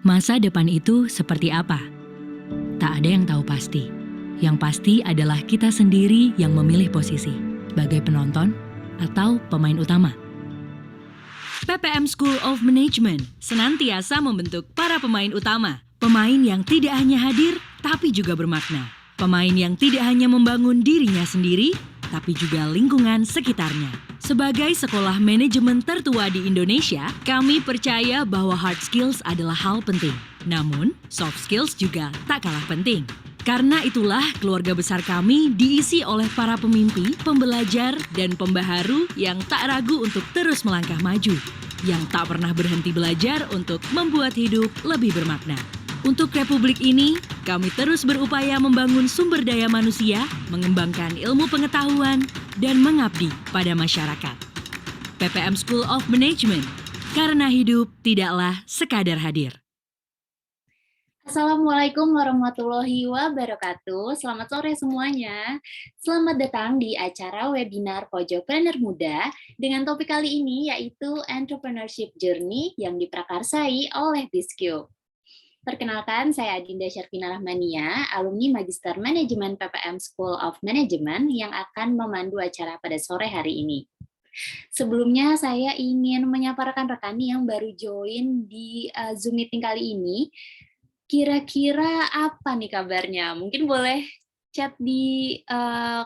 Masa depan itu seperti apa? Tak ada yang tahu pasti. Yang pasti adalah kita sendiri yang memilih posisi, sebagai penonton atau pemain utama. PPM School of Management senantiasa membentuk para pemain utama. Pemain yang tidak hanya hadir, tapi juga bermakna. Pemain yang tidak hanya membangun dirinya sendiri, tapi juga lingkungan sekitarnya. Sebagai sekolah manajemen tertua di Indonesia, kami percaya bahwa hard skills adalah hal penting. Namun, soft skills juga tak kalah penting. Karena itulah keluarga besar kami diisi oleh para pemimpi, pembelajar, dan pembaharu yang tak ragu untuk terus melangkah maju. Yang tak pernah berhenti belajar untuk membuat hidup lebih bermakna. Untuk Republik ini, kami terus berupaya membangun sumber daya manusia, mengembangkan ilmu pengetahuan, dan mengabdi pada masyarakat. PPM School of Management, karena hidup tidaklah sekadar hadir. Assalamualaikum warahmatullahi wabarakatuh. Selamat sore semuanya. Selamat datang di acara webinar Pojokpreneur Muda dengan topik kali ini yaitu Entrepreneurship Journey yang diprakarsai oleh BISCUBE. Perkenalkan, saya Adinda Syarfina Rahmania, alumni Magister Manajemen PPM School of Management yang akan memandu acara pada sore hari ini. Sebelumnya saya ingin menyapa rekan-rekan yang baru join di Zoom meeting kali ini. Kira-kira apa nih kabarnya? Mungkin boleh chat di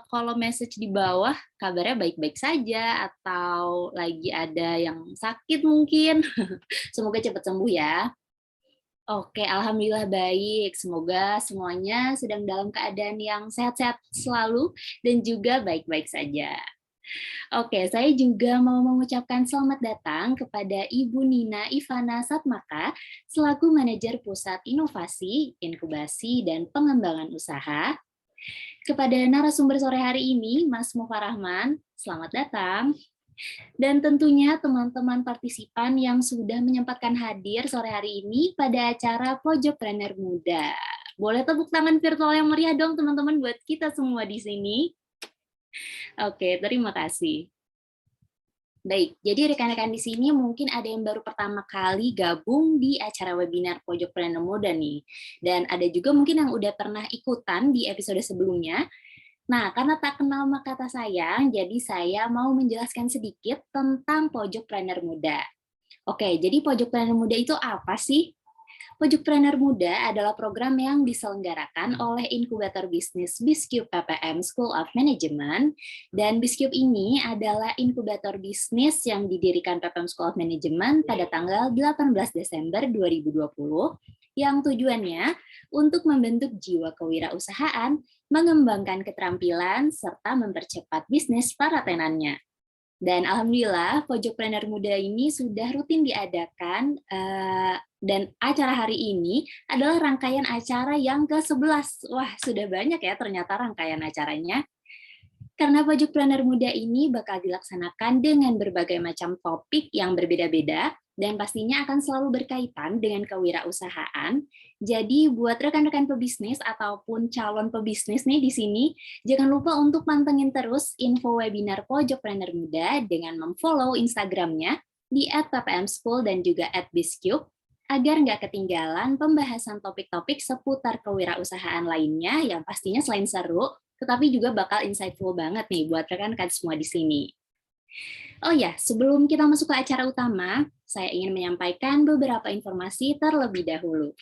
kolom message di bawah, kabarnya baik-baik saja atau lagi ada yang sakit mungkin. Semoga cepat sembuh ya. Oke, alhamdulillah baik. Semoga semuanya sedang dalam keadaan yang sehat-sehat selalu dan juga baik-baik saja. Oke, saya juga mau mengucapkan selamat datang kepada Ibu Nina Ivana Satmaka selaku Manajer Pusat Inovasi, Inkubasi, dan Pengembangan Usaha. Kepada narasumber sore hari ini, Mas Mufarahman, selamat datang. Dan tentunya teman-teman partisipan yang sudah menyempatkan hadir sore hari ini pada acara Pojokpreneur Muda. Boleh tepuk tangan virtual yang meriah dong teman-teman buat kita semua di sini. Oke, terima kasih. Baik, jadi rekan-rekan di sini mungkin ada yang baru pertama kali gabung di acara webinar Pojokpreneur Muda nih. Dan ada juga mungkin yang udah pernah ikutan di episode sebelumnya. Nah, karena tak kenal maka kata sayang, jadi saya mau menjelaskan sedikit tentang Pojokpreneur Muda. Oke, jadi Pojokpreneur Muda itu apa sih? Pojokpreneur Muda adalah program yang diselenggarakan oleh inkubator bisnis BISCUBE PPM School of Management, dan BISCUBE ini adalah inkubator bisnis yang didirikan PPM School of Management pada tanggal 18 Desember 2020, yang tujuannya untuk membentuk jiwa kewirausahaan, mengembangkan keterampilan, serta mempercepat bisnis para tenannya. Dan alhamdulillah Pojokpreneur Muda ini sudah rutin diadakan dan acara hari ini adalah rangkaian acara yang ke-11. Wah, sudah banyak ya ternyata rangkaian acaranya. Karena Pojokpreneur Muda ini bakal dilaksanakan dengan berbagai macam topik yang berbeda-beda dan pastinya akan selalu berkaitan dengan kewirausahaan. Jadi buat rekan-rekan pebisnis ataupun calon pebisnis nih di sini, jangan lupa untuk pantengin terus info webinar Pojokpreneur Muda dengan memfollow Instagramnya di @ppmschool dan juga @biscube agar nggak ketinggalan pembahasan topik-topik seputar kewirausahaan lainnya yang pastinya selain seru, tetapi juga bakal insightful banget nih buat rekan-rekan semua di sini. Oh ya, sebelum kita masuk ke acara utama, saya ingin menyampaikan beberapa informasi terlebih dahulu.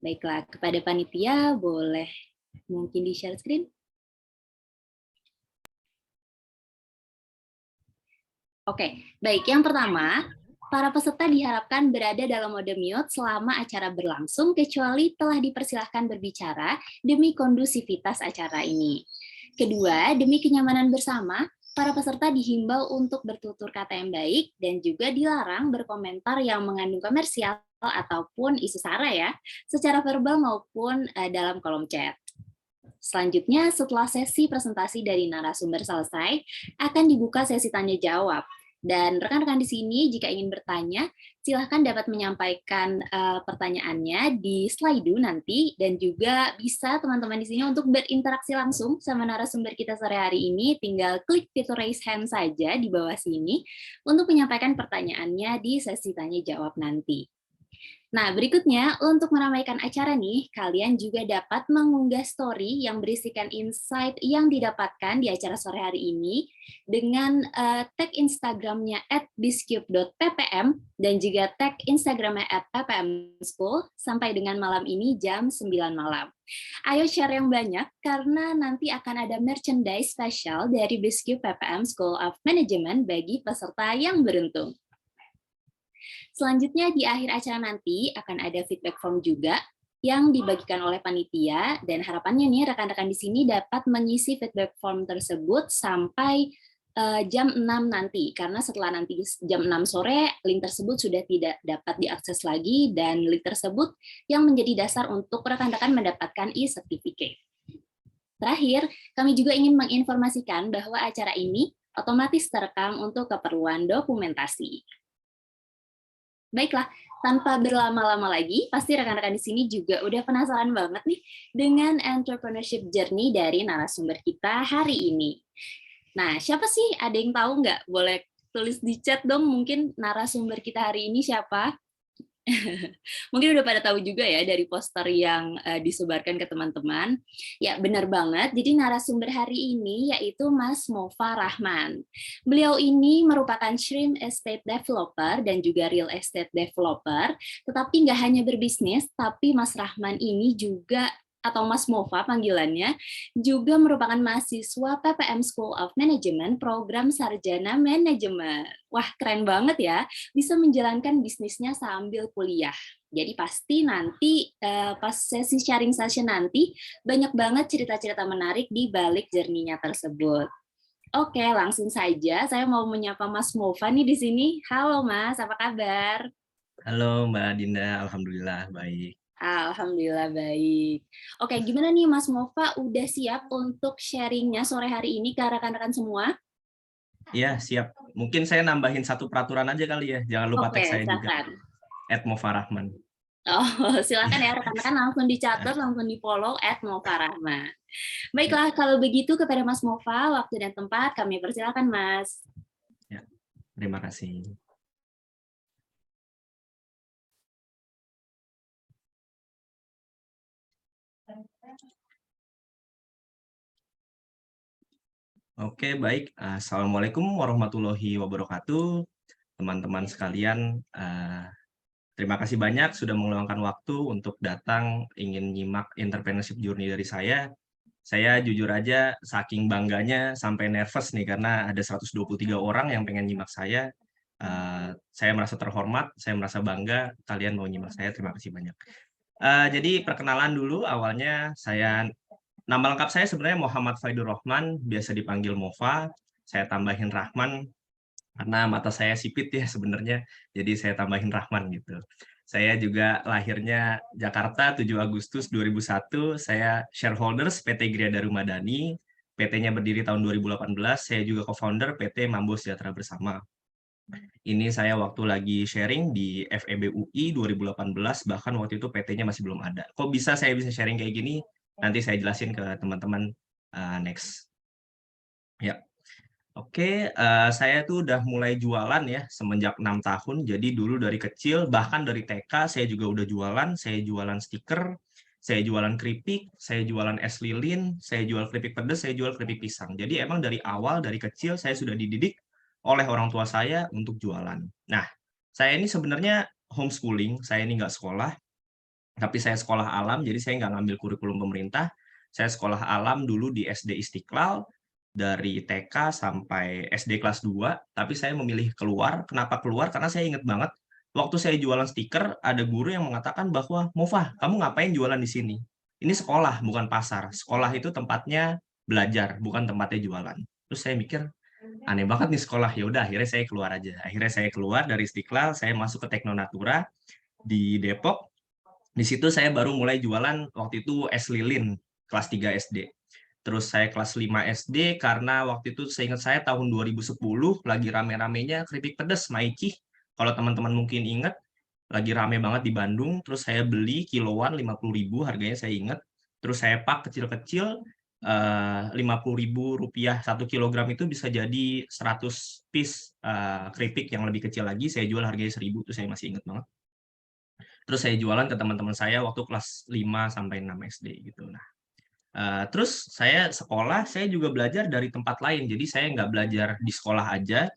Baiklah, kepada panitia boleh mungkin di-share screen. Oke, baik. Yang pertama, para peserta diharapkan berada dalam mode mute selama acara berlangsung, kecuali telah dipersilahkan berbicara demi kondusivitas acara ini. Kedua, demi kenyamanan bersama, para peserta dihimbau untuk bertutur kata yang baik dan juga dilarang berkomentar yang mengandung komersial ataupun isu sara ya, secara verbal maupun dalam kolom chat. Selanjutnya, setelah sesi presentasi dari narasumber selesai, akan dibuka sesi tanya jawab. Dan rekan-rekan di sini jika ingin bertanya, silahkan dapat menyampaikan pertanyaannya di Slido nanti, dan juga bisa teman-teman di sini untuk berinteraksi langsung sama narasumber kita sore hari ini, tinggal klik fitur raise hand saja di bawah sini untuk menyampaikan pertanyaannya di sesi tanya jawab nanti. Nah, berikutnya untuk meramaikan acara nih, kalian juga dapat mengunggah story yang berisikan insight yang didapatkan di acara sore hari ini dengan tag Instagramnya @biscube.ppm dan juga tag Instagramnya @ppmschool sampai dengan malam ini jam 9 malam. Ayo share yang banyak karena nanti akan ada merchandise spesial dari Biscube PPM School of Management bagi peserta yang beruntung. Selanjutnya di akhir acara nanti akan ada feedback form juga yang dibagikan oleh panitia dan harapannya nih rekan-rekan di sini dapat mengisi feedback form tersebut sampai jam 6 nanti karena setelah nanti jam 6 sore link tersebut sudah tidak dapat diakses lagi dan link tersebut yang menjadi dasar untuk rekan-rekan mendapatkan e-certificate. Terakhir, kami juga ingin menginformasikan bahwa acara ini otomatis terekam untuk keperluan dokumentasi. Baiklah, tanpa berlama-lama lagi, pasti rekan-rekan di sini juga udah penasaran banget nih dengan entrepreneurship journey dari narasumber kita hari ini. Nah, siapa sih? Ada yang tahu nggak? Boleh tulis di chat dong, mungkin narasumber kita hari ini siapa? Mungkin udah pada tahu juga ya dari poster yang disebarkan ke teman-teman. Ya, benar banget. Jadi narasumber hari ini yaitu Mas Mova Rahman. Beliau ini merupakan shrimp estate developer dan juga real estate developer, tetapi nggak hanya berbisnis, tapi Mas Rahman ini juga atau Mas Mova panggilannya, juga merupakan mahasiswa PPM School of Management program Sarjana Manajemen. Wah, keren banget ya, bisa menjalankan bisnisnya sambil kuliah. Jadi pasti nanti pas sesi sharing session nanti, banyak banget cerita-cerita menarik di balik journey-nya tersebut. Oke, langsung saja saya mau menyapa Mas Mova nih di sini. Halo Mas, apa kabar? Halo Mbak Dinda, Alhamdulillah baik. Alhamdulillah baik. Oke, gimana nih Mas Mova, udah siap untuk sharingnya sore hari ini ke rekan-rekan semua? Iya, siap. Mungkin saya nambahin satu peraturan aja kali ya. Jangan lupa tag saya juga. Silakan. @mofarahman. Oh, silakan ya rekan-rekan langsung dicatat, langsung di-follow @mofarahman. Baiklah, kalau begitu kepada Mas Mova, waktu dan tempat kami persilakan Mas. Ya, terima kasih. Oke, baik. Assalamualaikum warahmatullahi wabarakatuh. Teman-teman sekalian, terima kasih banyak sudah meluangkan waktu untuk datang ingin nyimak entrepreneurship journey dari saya. Saya jujur aja saking bangganya sampai nervous nih karena ada 123 orang yang pengen nyimak saya. Saya merasa terhormat, saya merasa bangga kalian mau nyimak saya. Terima kasih banyak. Jadi perkenalan dulu, awalnya nama lengkap saya sebenarnya Muhammad Faidur Rahman, biasa dipanggil Mova. Saya tambahin Rahman karena mata saya sipit ya sebenarnya, jadi saya tambahin Rahman gitu. Saya juga lahirnya Jakarta 7 Agustus 2001, saya shareholders PT Gria Daru Madani, PT-nya berdiri tahun 2018, saya juga co-founder PT Mambo Sejahtera Bersama. Ini saya waktu lagi sharing di FEB UI 2018, bahkan waktu itu PT-nya masih belum ada. Kok bisa saya bisa sharing kayak gini? Nanti saya jelasin ke teman-teman next. Ya. Oke, saya tuh udah mulai jualan ya semenjak 6 tahun. Jadi dulu dari kecil, bahkan dari TK saya juga udah jualan. Saya jualan stiker, saya jualan keripik, saya jualan es lilin, saya jual keripik pedas, saya jual keripik pisang. Jadi emang dari awal, dari kecil saya sudah dididik oleh orang tua saya untuk jualan. Nah, saya ini sebenarnya homeschooling, saya ini nggak sekolah, tapi saya sekolah alam, jadi saya nggak ngambil kurikulum pemerintah. Saya sekolah alam dulu di SD Istiqlal, dari TK sampai SD kelas 2, tapi saya memilih keluar. Kenapa keluar? Karena saya ingat banget, waktu saya jualan stiker, ada guru yang mengatakan bahwa, "Mova, kamu ngapain jualan di sini? Ini sekolah, bukan pasar. Sekolah itu tempatnya belajar, bukan tempatnya jualan." Terus saya mikir, aneh banget nih sekolah. Ya udah, akhirnya saya keluar aja. Akhirnya saya keluar dari Istiqlal, saya masuk ke Teknonatura di Depok. Di situ saya baru mulai jualan waktu itu es lilin kelas 3 SD. Terus saya kelas 5 SD karena waktu itu seingat saya tahun 2010 lagi rame-ramenya keripik pedas Maicih. Kalau teman-teman mungkin ingat, lagi rame banget di Bandung. Terus saya beli kiloan 50.000 harganya saya ingat. Terus saya pak kecil-kecil, 50.000 rupiah 1 kilogram itu bisa jadi 100 piece keripik yang lebih kecil lagi. Saya jual harganya 1.000, itu saya masih ingat banget. Terus saya jualan ke teman-teman saya waktu kelas 5 sampai 6 SD gitu. Nah, terus saya sekolah, saya juga belajar dari tempat lain. Jadi saya nggak belajar di sekolah aja.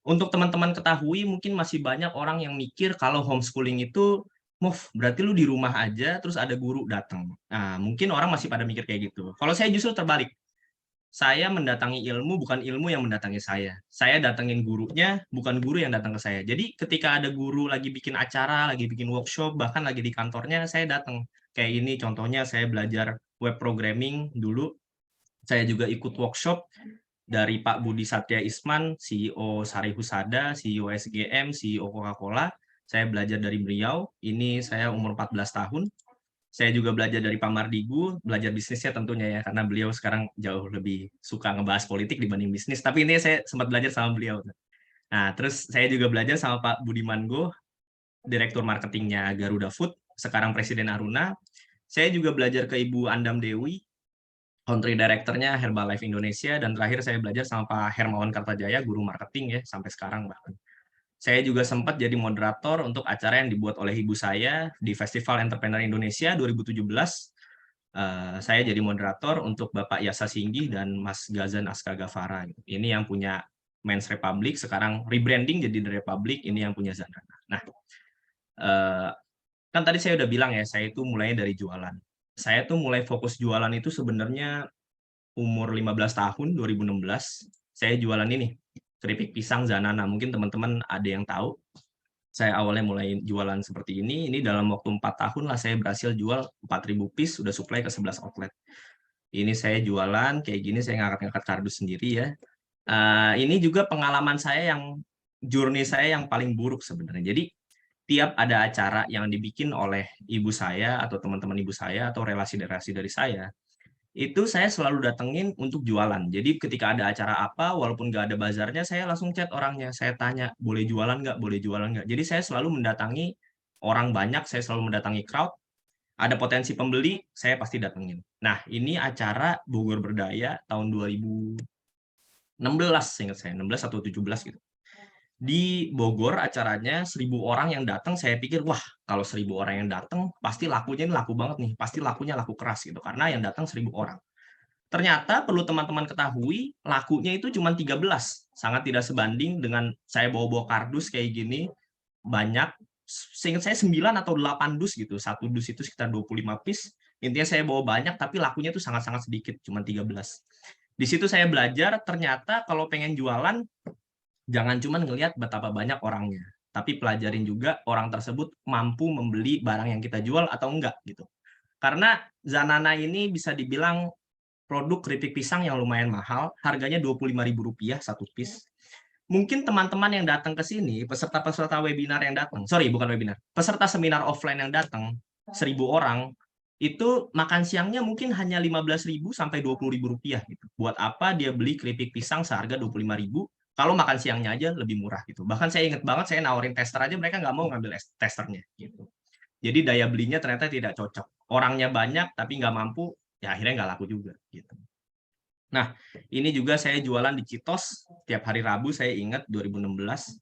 Untuk teman-teman ketahui, mungkin masih banyak orang yang mikir kalau homeschooling itu, "Move, berarti lu di rumah aja, terus ada guru datang." Nah, mungkin orang masih pada mikir kayak gitu. Kalau saya justru terbalik. Saya mendatangi ilmu, bukan ilmu yang mendatangi saya. Saya datengin gurunya, bukan guru yang datang ke saya. Jadi ketika ada guru lagi bikin acara, lagi bikin workshop, bahkan lagi di kantornya, saya datang. Kayak ini contohnya saya belajar web programming dulu, saya juga ikut workshop dari Pak Budi Satya Isman, CEO Sari Husada, CEO SGM, CEO Coca-Cola. Saya belajar dari beliau, ini saya umur 14 tahun. Saya juga belajar dari Pak Mardigu, belajar bisnisnya tentunya ya, karena beliau sekarang jauh lebih suka ngebahas politik dibanding bisnis, tapi ini saya sempat belajar sama beliau. Nah, terus saya juga belajar sama Pak Budiman Go, Direktur Marketingnya Garuda Food, sekarang Presiden Aruna. Saya juga belajar ke Ibu Andam Dewi, Country Director-nya Herbalife Indonesia, dan terakhir saya belajar sama Pak Hermawan Kartajaya, Guru Marketing ya, sampai sekarang bahkan. Saya juga sempat jadi moderator untuk acara yang dibuat oleh ibu saya di Festival Entrepreneur Indonesia 2017. Saya jadi moderator untuk Bapak Yasa Singgi dan Mas Gazan Aska Gavara. Ini yang punya Men's Republic, sekarang rebranding jadi The Republic, ini yang punya Zanana. Nah, kan tadi saya udah bilang ya, saya itu mulai dari jualan. Saya tuh mulai fokus jualan itu sebenarnya umur 15 tahun, 2016. Saya jualan ini, keripik pisang Zanana. Mungkin teman-teman ada yang tahu. Saya awalnya mulai jualan seperti ini dalam waktu 4 tahun lah saya berhasil jual 4.000 piece, sudah supply ke 11 outlet. Ini saya jualan, kayak gini saya ngangkat-ngangkat kardus sendiri ya. Ini juga pengalaman saya yang, journey saya yang paling buruk sebenarnya. Jadi, tiap ada acara yang dibikin oleh ibu saya, atau teman-teman ibu saya, atau relasi-relasi dari saya, itu saya selalu datengin untuk jualan. Jadi ketika ada acara apa, walaupun nggak ada bazarnya, saya langsung chat orangnya. Saya tanya, boleh jualan nggak? Boleh jualan nggak? Jadi saya selalu mendatangi orang banyak, saya selalu mendatangi crowd. Ada potensi pembeli, saya pasti datengin. Nah, ini acara Bogor Berdaya tahun 2016, ingat saya, 16 atau 17 gitu. Di Bogor acaranya 1.000 orang yang datang, saya pikir, wah kalau 1.000 orang yang datang, pasti lakunya ini laku banget nih, pasti lakunya laku keras gitu, karena yang datang 1.000 orang. Ternyata perlu teman-teman ketahui, lakunya itu cuma 13. Sangat tidak sebanding dengan saya bawa-bawa kardus kayak gini, banyak, seingat saya 9 atau 8 dus gitu. Satu dus itu sekitar 25 piece. Intinya saya bawa banyak, tapi lakunya itu sangat-sangat sedikit, cuma 13. Di situ saya belajar, ternyata kalau pengen jualan, jangan cuma ngelihat betapa banyak orangnya, tapi pelajarin juga orang tersebut mampu membeli barang yang kita jual atau enggak gitu. Karena Zanana ini bisa dibilang produk keripik pisang yang lumayan mahal, harganya Rp25.000 satu piece. Mungkin teman-teman yang datang ke sini, peserta-peserta webinar yang datang, sorry bukan webinar, peserta seminar offline yang datang, 1.000 orang, itu makan siangnya mungkin hanya Rp15.000 sampai Rp20.000 gitu. Buat apa dia beli keripik pisang seharga Rp25.000, kalau makan siangnya aja lebih murah gitu. Bahkan saya ingat banget, saya nawarin tester aja, mereka nggak mau ngambil testernya gitu. Jadi daya belinya ternyata tidak cocok. Orangnya banyak tapi nggak mampu, ya akhirnya nggak laku juga gitu. Nah, ini juga saya jualan di Citos tiap hari Rabu, saya ingat 2016.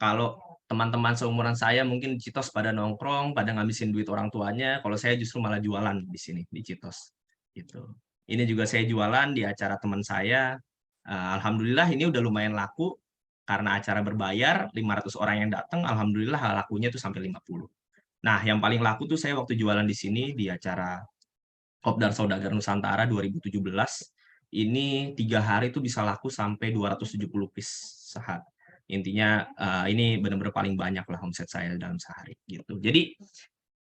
Kalau teman-teman seumuran saya mungkin di Citos pada nongkrong, pada ngabisin duit orang tuanya, kalau saya justru malah jualan di sini di Citos gitu. Ini juga saya jualan di acara teman saya. Alhamdulillah ini udah lumayan laku karena acara berbayar, 500 orang yang datang, alhamdulillah lakunya tuh sampai 50. Nah, yang paling laku tuh saya waktu jualan di sini di acara Kopdar Saudagar Nusantara 2017. Ini 3 hari tuh bisa laku sampai 270 piece sehari. Intinya ini benar-benar paling banyak lah omset saya dalam sehari gitu. Jadi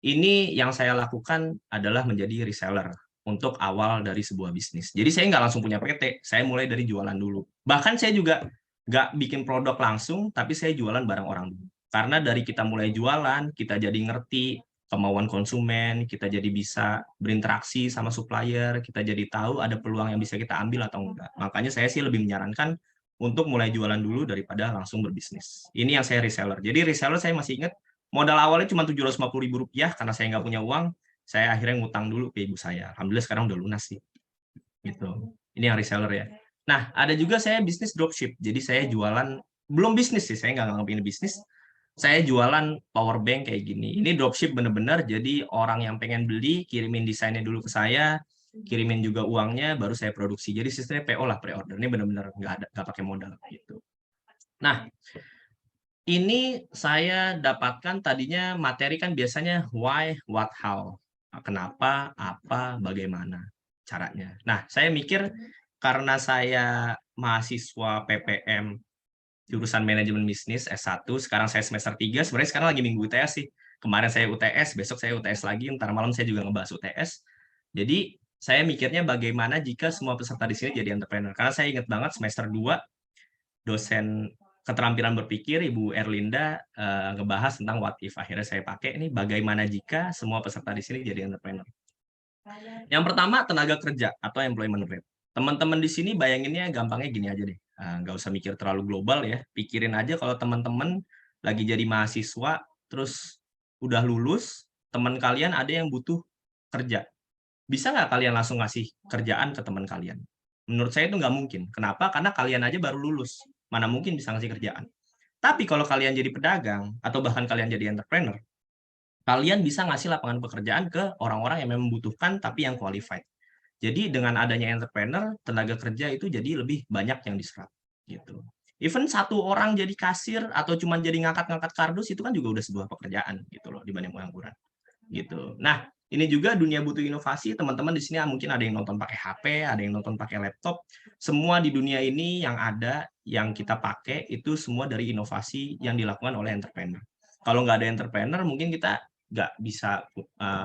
ini yang saya lakukan adalah menjadi reseller untuk awal dari sebuah bisnis. Jadi saya nggak langsung punya PT, saya mulai dari jualan dulu. Bahkan saya juga nggak bikin produk langsung, tapi saya jualan barang orang dulu. Karena dari kita mulai jualan, kita jadi ngerti kemauan konsumen, kita jadi bisa berinteraksi sama supplier, kita jadi tahu ada peluang yang bisa kita ambil atau enggak. Makanya saya sih lebih menyarankan untuk mulai jualan dulu daripada langsung berbisnis. Ini yang saya reseller. Jadi reseller saya masih ingat, modal awalnya cuma Rp750.000 karena saya nggak punya uang, saya akhirnya ngutang dulu ke ibu saya. Alhamdulillah sekarang udah lunas sih. Gitu. Ini yang reseller ya. Nah, ada juga saya bisnis dropship. Jadi saya jualan, belum bisnis sih, saya nggak nganggap ini bisnis. saya jualan power bank kayak gini. Ini dropship bener-bener, jadi orang yang pengen beli, kirimin desainnya dulu ke saya, kirimin juga uangnya, baru saya produksi. Jadi sistemnya PO lah, pre-order. Ini bener-bener nggak pakai modal gitu. Nah, ini saya dapatkan tadinya materi kan biasanya why, what, how. Kenapa, apa, bagaimana caranya. Nah, saya mikir karena saya mahasiswa PPM jurusan manajemen bisnis S1, sekarang saya semester 3, sebenarnya sekarang lagi minggu UTS sih. Kemarin saya UTS, besok saya UTS lagi, ntar malam saya juga ngebahas UTS. Jadi, saya mikirnya bagaimana jika semua peserta di sini jadi entrepreneur. Karena saya ingat banget semester 2, dosen keterampilan berpikir Ibu Erlinda ngebahas tentang what if. Akhirnya saya pakai ini bagaimana jika semua peserta di sini jadi entrepreneur. Yang pertama tenaga kerja atau employment rate. Teman-teman di sini bayanginnya gampangnya gini aja deh. Nggak usah mikir terlalu global ya. Pikirin aja kalau teman-teman lagi jadi mahasiswa terus udah lulus, teman kalian ada yang butuh kerja. Bisa nggak kalian langsung ngasih kerjaan ke teman kalian? Menurut saya itu nggak mungkin. Kenapa? Karena kalian aja baru lulus. Mana mungkin bisa ngasih kerjaan. Tapi kalau kalian jadi pedagang, atau bahkan kalian jadi entrepreneur, kalian bisa ngasih lapangan pekerjaan ke orang-orang yang memang membutuhkan, tapi yang qualified. Jadi dengan adanya entrepreneur, tenaga kerja itu jadi lebih banyak yang diserap. Gitu. Even satu orang jadi kasir, atau cuma jadi ngangkat-ngangkat kardus, itu kan juga udah sebuah pekerjaan gitu loh, dibanding pengangguran. Gitu. Nah, ini juga dunia butuh inovasi, teman-teman di sini mungkin ada yang nonton pakai HP, ada yang nonton pakai laptop. Semua di dunia ini yang ada, yang kita pakai, itu semua dari inovasi yang dilakukan oleh entrepreneur. Kalau nggak ada entrepreneur, mungkin kita nggak bisa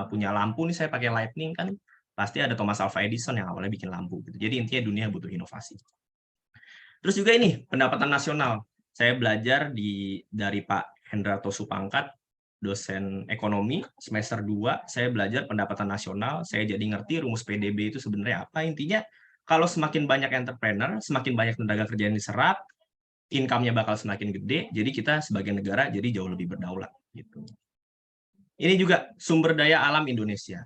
punya lampu nih, saya pakai lightning kan, pasti ada Thomas Alva Edison yang awalnya bikin lampu. Gitu. Jadi intinya dunia butuh inovasi. Terus juga ini, pendapatan nasional. Saya belajar dari Pak Hendrato Supangkat, dosen ekonomi, semester 2, saya belajar pendapatan nasional, saya jadi ngerti rumus PDB itu sebenarnya apa. Intinya, kalau semakin banyak entrepreneur, semakin banyak tenaga kerja yang diserap, income-nya bakal semakin gede, jadi kita sebagai negara jadi jauh lebih berdaulat. Gitu. Ini juga sumber daya alam Indonesia.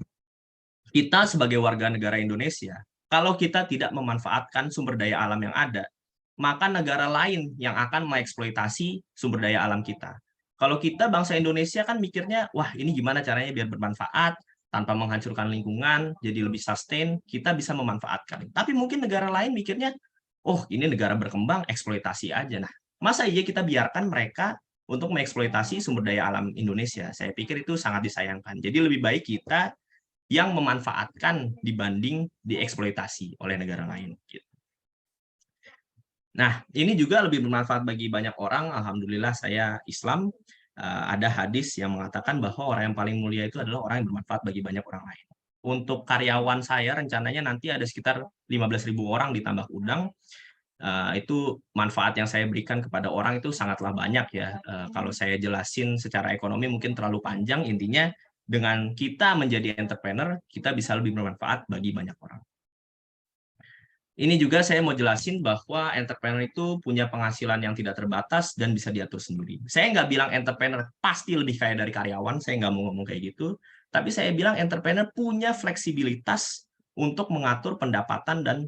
Kita sebagai warga negara Indonesia, kalau kita tidak memanfaatkan sumber daya alam yang ada, maka negara lain yang akan mengeksploitasi sumber daya alam kita. Kalau kita bangsa Indonesia kan mikirnya, wah ini gimana caranya biar bermanfaat, tanpa menghancurkan lingkungan, jadi lebih sustain, kita bisa memanfaatkan. Tapi mungkin negara lain mikirnya, oh ini negara berkembang, eksploitasi aja. Nah, masa iya kita biarkan mereka untuk mengeksploitasi sumber daya alam Indonesia? Saya pikir itu sangat disayangkan. Jadi lebih baik kita yang memanfaatkan dibanding dieksploitasi oleh negara lain. Nah, ini juga lebih bermanfaat bagi banyak orang. Alhamdulillah saya Islam. Ada hadis yang mengatakan bahwa orang yang paling mulia itu adalah orang yang bermanfaat bagi banyak orang lain. Untuk karyawan saya rencananya nanti ada sekitar 15.000 orang ditambah udang. Itu manfaat yang saya berikan kepada orang itu sangatlah banyak ya. Kalau saya jelasin secara ekonomi mungkin terlalu panjang. Intinya dengan kita menjadi entrepreneur, kita bisa lebih bermanfaat bagi banyak orang. Ini juga saya mau jelasin bahwa entrepreneur itu punya penghasilan yang tidak terbatas dan bisa diatur sendiri. Saya nggak bilang entrepreneur pasti lebih kaya dari karyawan, saya nggak mau ngomong kayak gitu. Tapi saya bilang entrepreneur punya fleksibilitas untuk mengatur pendapatan dan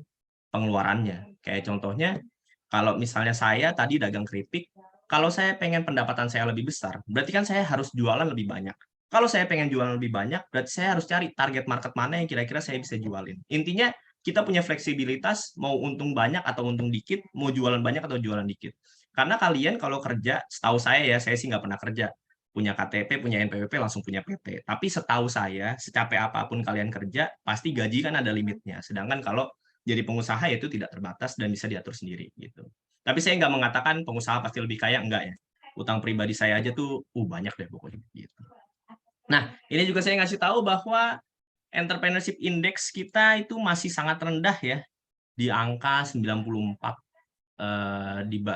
pengeluarannya. Kayak contohnya, kalau misalnya saya tadi dagang keripik, kalau saya pengen pendapatan saya lebih besar, berarti kan saya harus jualan lebih banyak. Kalau saya pengen jualan lebih banyak, berarti saya harus cari target market mana yang kira-kira saya bisa jualin. Intinya, kita punya fleksibilitas mau untung banyak atau untung dikit, mau jualan banyak atau jualan dikit. Karena kalian kalau kerja, setahu saya sih nggak pernah kerja. Punya KTP, punya NPWP, langsung punya PT. Tapi setahu saya, secapek apapun kalian kerja, pasti gaji kan ada limitnya. Sedangkan kalau jadi pengusaha itu tidak terbatas dan bisa diatur sendiri. Gitu. Tapi saya nggak mengatakan pengusaha pasti lebih kaya, enggak ya. Utang pribadi saya aja tuh banyak deh pokoknya. Gitu. Nah, ini juga saya ngasih tahu bahwa entrepreneurship index kita itu masih sangat rendah ya, di angka 94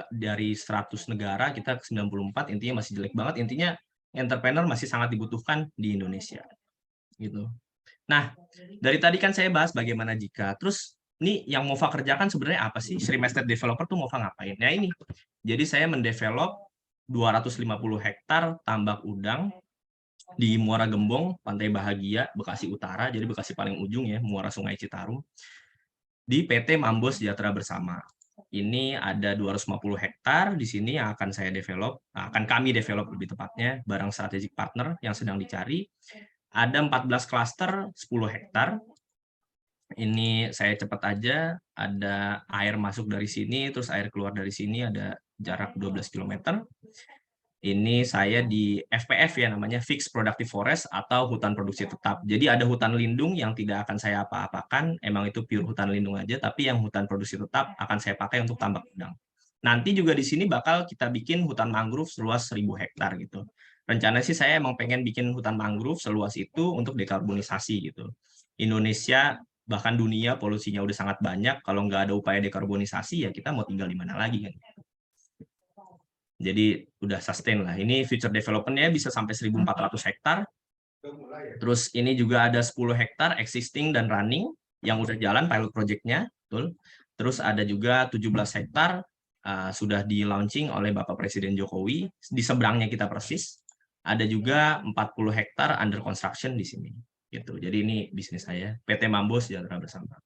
dari 100 negara kita ke 94, intinya masih jelek banget. Intinya entrepreneur masih sangat dibutuhkan di Indonesia gitu. Nah, dari tadi kan saya bahas bagaimana jika, terus ini yang Mova kerjakan sebenarnya apa sih? Sri Estate Developer tuh Mova ngapain? Nah ini, jadi saya mendevelop 250 hektar tambak udang di Muara Gembong, Pantai Bahagia, Bekasi Utara, jadi Bekasi paling ujung ya, muara Sungai Citarum, di PT Mambo Sejahtera Bersama. Ini ada 250 hektar di sini yang akan saya develop, akan kami develop lebih tepatnya, bareng strategic partner yang sedang dicari. Ada 14 klaster, 10 hektar. Ini saya cepat aja, ada air masuk dari sini, terus air keluar dari sini, ada jarak 12 km. Ini saya di FPF ya, namanya Fixed Productive Forest atau hutan produksi tetap. Jadi ada hutan lindung yang tidak akan saya apa-apakan, emang itu pure hutan lindung aja, tapi yang hutan produksi tetap akan saya pakai untuk tambak udang. Nanti juga di sini bakal kita bikin hutan mangrove seluas 1000 hektar gitu. Rencana sih saya emang pengen bikin hutan mangrove seluas itu untuk dekarbonisasi gitu. Indonesia bahkan dunia polusinya udah sangat banyak, kalau nggak ada upaya dekarbonisasi ya kita mau tinggal di mana lagi kan. Jadi udah sustain lah. Ini future development-nya bisa sampai 1.400 hektar. Terus ini juga ada 10 hektar existing dan running yang udah jalan pilot project-nya, betul. Terus ada juga 17 hektar sudah di launching oleh Bapak Presiden Jokowi, di seberangnya kita persis. Ada juga 40 hektar under construction di sini. Gitu. Jadi ini bisnis saya, PT Mambo Sejahtera Bersama.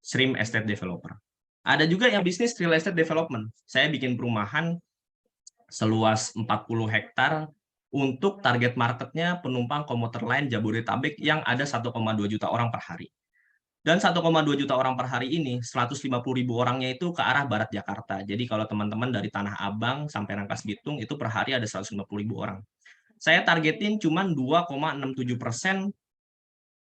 Shrimp Estate Developer. Ada juga yang bisnis real estate development. Saya bikin perumahan seluas 40 hektar untuk target marketnya penumpang komuter lain Jabodetabek yang ada 1,2 juta orang per hari. Dan 1,2 juta orang per hari ini, 150.000 orangnya itu ke arah barat Jakarta. Jadi kalau teman-teman dari Tanah Abang sampai Rangkas Bitung, itu per hari ada 150.000 orang. Saya targetin cuma 2,67%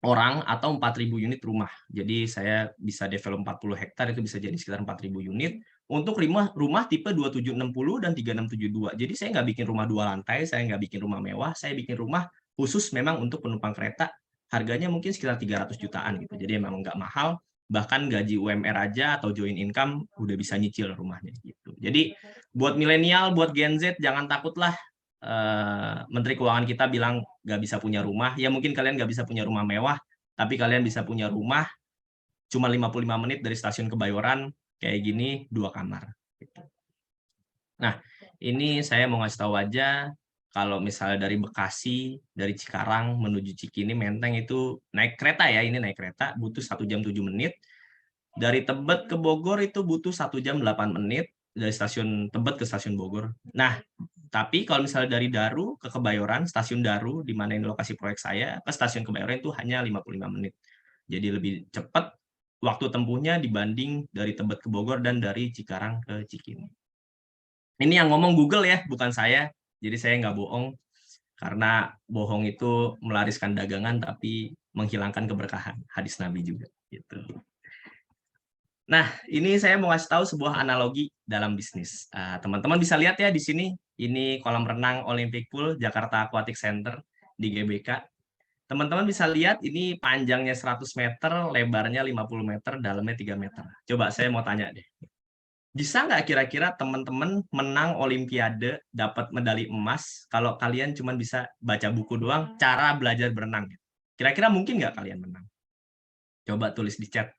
orang atau 4.000 unit rumah. Jadi saya bisa develop 40 hektar, itu bisa jadi sekitar 4.000 unit. Untuk rumah tipe 2760 dan 3672. Jadi saya nggak bikin rumah 2 lantai, saya nggak bikin rumah mewah, saya bikin rumah khusus memang untuk penumpang kereta. Harganya mungkin sekitar 300 jutaan gitu. Jadi memang nggak mahal, bahkan gaji UMR aja atau joint income udah bisa nyicil rumahnya gitu. Jadi buat milenial, buat Gen Z jangan takutlah. Menteri Keuangan kita bilang nggak bisa punya rumah. Ya mungkin kalian nggak bisa punya rumah mewah, tapi kalian bisa punya rumah cuma 55 menit dari stasiun Kebayoran, kayak gini 2 kamar. Gitu. Nah, ini saya mau ngasih tahu aja, kalau misalnya dari Bekasi, dari Cikarang menuju Cikini, Menteng itu naik kereta ya, ini naik kereta butuh 1 jam 7 menit. Dari Tebet ke Bogor itu butuh 1 jam 8 menit, dari stasiun Tebet ke stasiun Bogor. Nah, tapi kalau misalnya dari Daru ke Kebayoran, stasiun Daru, di mana ini lokasi proyek saya, ke stasiun Kebayoran itu hanya 55 menit. Jadi lebih cepat waktu tempuhnya dibanding dari Tebet ke Bogor dan dari Cikarang ke Cikini. Ini yang ngomong Google ya, bukan saya. Jadi saya nggak bohong, karena bohong itu melariskan dagangan tapi menghilangkan keberkahan. Hadis Nabi juga. Gitu. Nah, ini saya mau kasih tahu sebuah analogi dalam bisnis. Teman-teman bisa lihat ya di sini, ini kolam renang Olympic Pool Jakarta Aquatic Center di GBK. Teman-teman bisa lihat ini panjangnya 100 meter, lebarnya 50 meter, dalamnya 3 meter. Coba saya mau tanya deh. Bisa nggak kira-kira teman-teman menang Olimpiade, dapat medali emas, kalau kalian cuma bisa baca buku doang, cara belajar berenang? Kira-kira mungkin nggak kalian menang? Coba tulis di chat.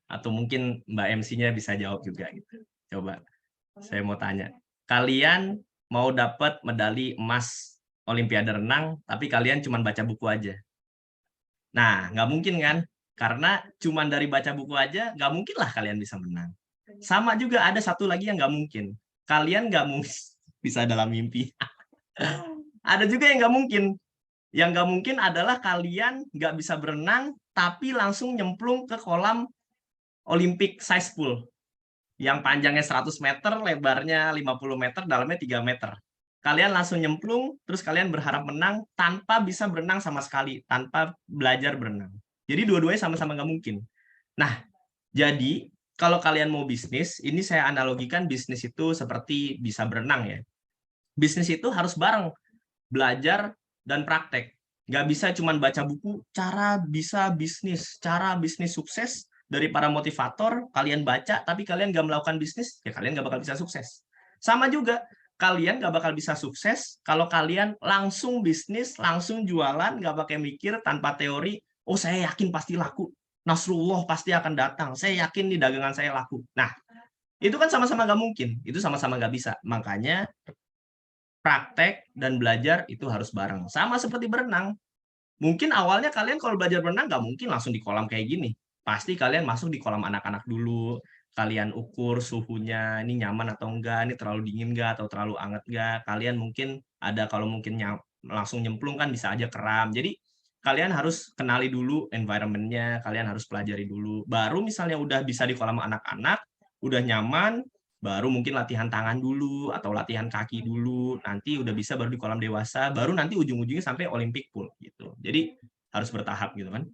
Atau mungkin Mbak MC-nya bisa jawab juga gitu. Coba, saya mau tanya. Kalian mau dapat medali emas Olimpiade renang, tapi kalian cuma baca buku aja. Nah, nggak mungkin kan? Karena cuma dari baca buku aja, nggak mungkin lah kalian bisa menang. Sama juga ada satu lagi yang nggak mungkin. Kalian nggak mungkin bisa dalam mimpi. Ada juga yang nggak mungkin. Yang nggak mungkin adalah kalian nggak bisa berenang, tapi langsung nyemplung ke kolam Olympic size pool. Yang panjangnya 100 meter, lebarnya 50 meter, dalamnya 3 meter. Kalian langsung nyemplung, terus kalian berharap menang tanpa bisa berenang sama sekali, tanpa belajar berenang. Jadi dua-duanya sama-sama nggak mungkin. Nah, jadi kalau kalian mau bisnis, ini saya analogikan bisnis itu seperti bisa berenang ya. Bisnis itu harus bareng, belajar dan praktek. Nggak bisa cuma baca buku, cara bisnis sukses dari para motivator, kalian baca, tapi kalian nggak melakukan bisnis, ya kalian nggak bakal bisa sukses. Sama juga, kalian nggak bakal bisa sukses kalau kalian langsung bisnis, langsung jualan, nggak pakai mikir, tanpa teori, oh saya yakin pasti laku, Nasrullah pasti akan datang, saya yakin nih dagangan saya laku. Nah, itu kan sama-sama nggak mungkin, itu sama-sama nggak bisa. Makanya praktek dan belajar itu harus bareng. Sama seperti berenang. Mungkin awalnya kalian kalau belajar berenang nggak mungkin langsung di kolam kayak gini. Pasti kalian masuk di kolam anak-anak dulu, kalian ukur suhunya, ini nyaman atau enggak, ini terlalu dingin enggak, atau terlalu hangat enggak. Kalian mungkin ada, kalau mungkin langsung nyemplung kan bisa aja kram. Jadi kalian harus kenali dulu environment-nya, kalian harus pelajari dulu. Baru misalnya udah bisa di kolam anak-anak, udah nyaman, baru mungkin latihan tangan dulu, atau latihan kaki dulu, nanti udah bisa baru di kolam dewasa, baru nanti ujung-ujungnya sampai Olympic pool gitu. Jadi harus bertahap gitu kan.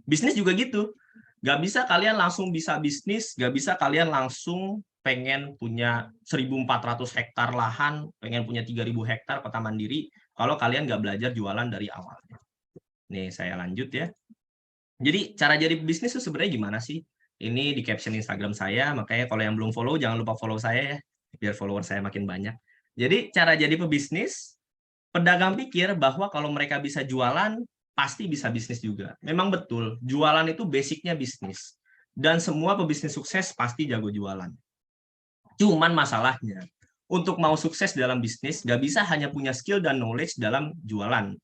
Bisnis juga gitu. Nggak bisa kalian langsung bisa bisnis, nggak bisa kalian langsung pengen punya 1.400 hektar lahan, pengen punya 3.000 hektar kota mandiri, kalau kalian nggak belajar jualan dari awalnya. Nih, saya lanjut ya. Jadi, cara jadi bisnis itu sebenarnya gimana sih? Ini di caption Instagram saya, makanya kalau yang belum follow, jangan lupa follow saya ya, biar follower saya makin banyak. Jadi, cara jadi pebisnis, pedagang pikir bahwa kalau mereka bisa jualan, pasti bisa bisnis juga. Memang betul, jualan itu basicnya bisnis. Dan semua pebisnis sukses pasti jago jualan. Cuman masalahnya, untuk mau sukses dalam bisnis, nggak bisa hanya punya skill dan knowledge dalam jualan.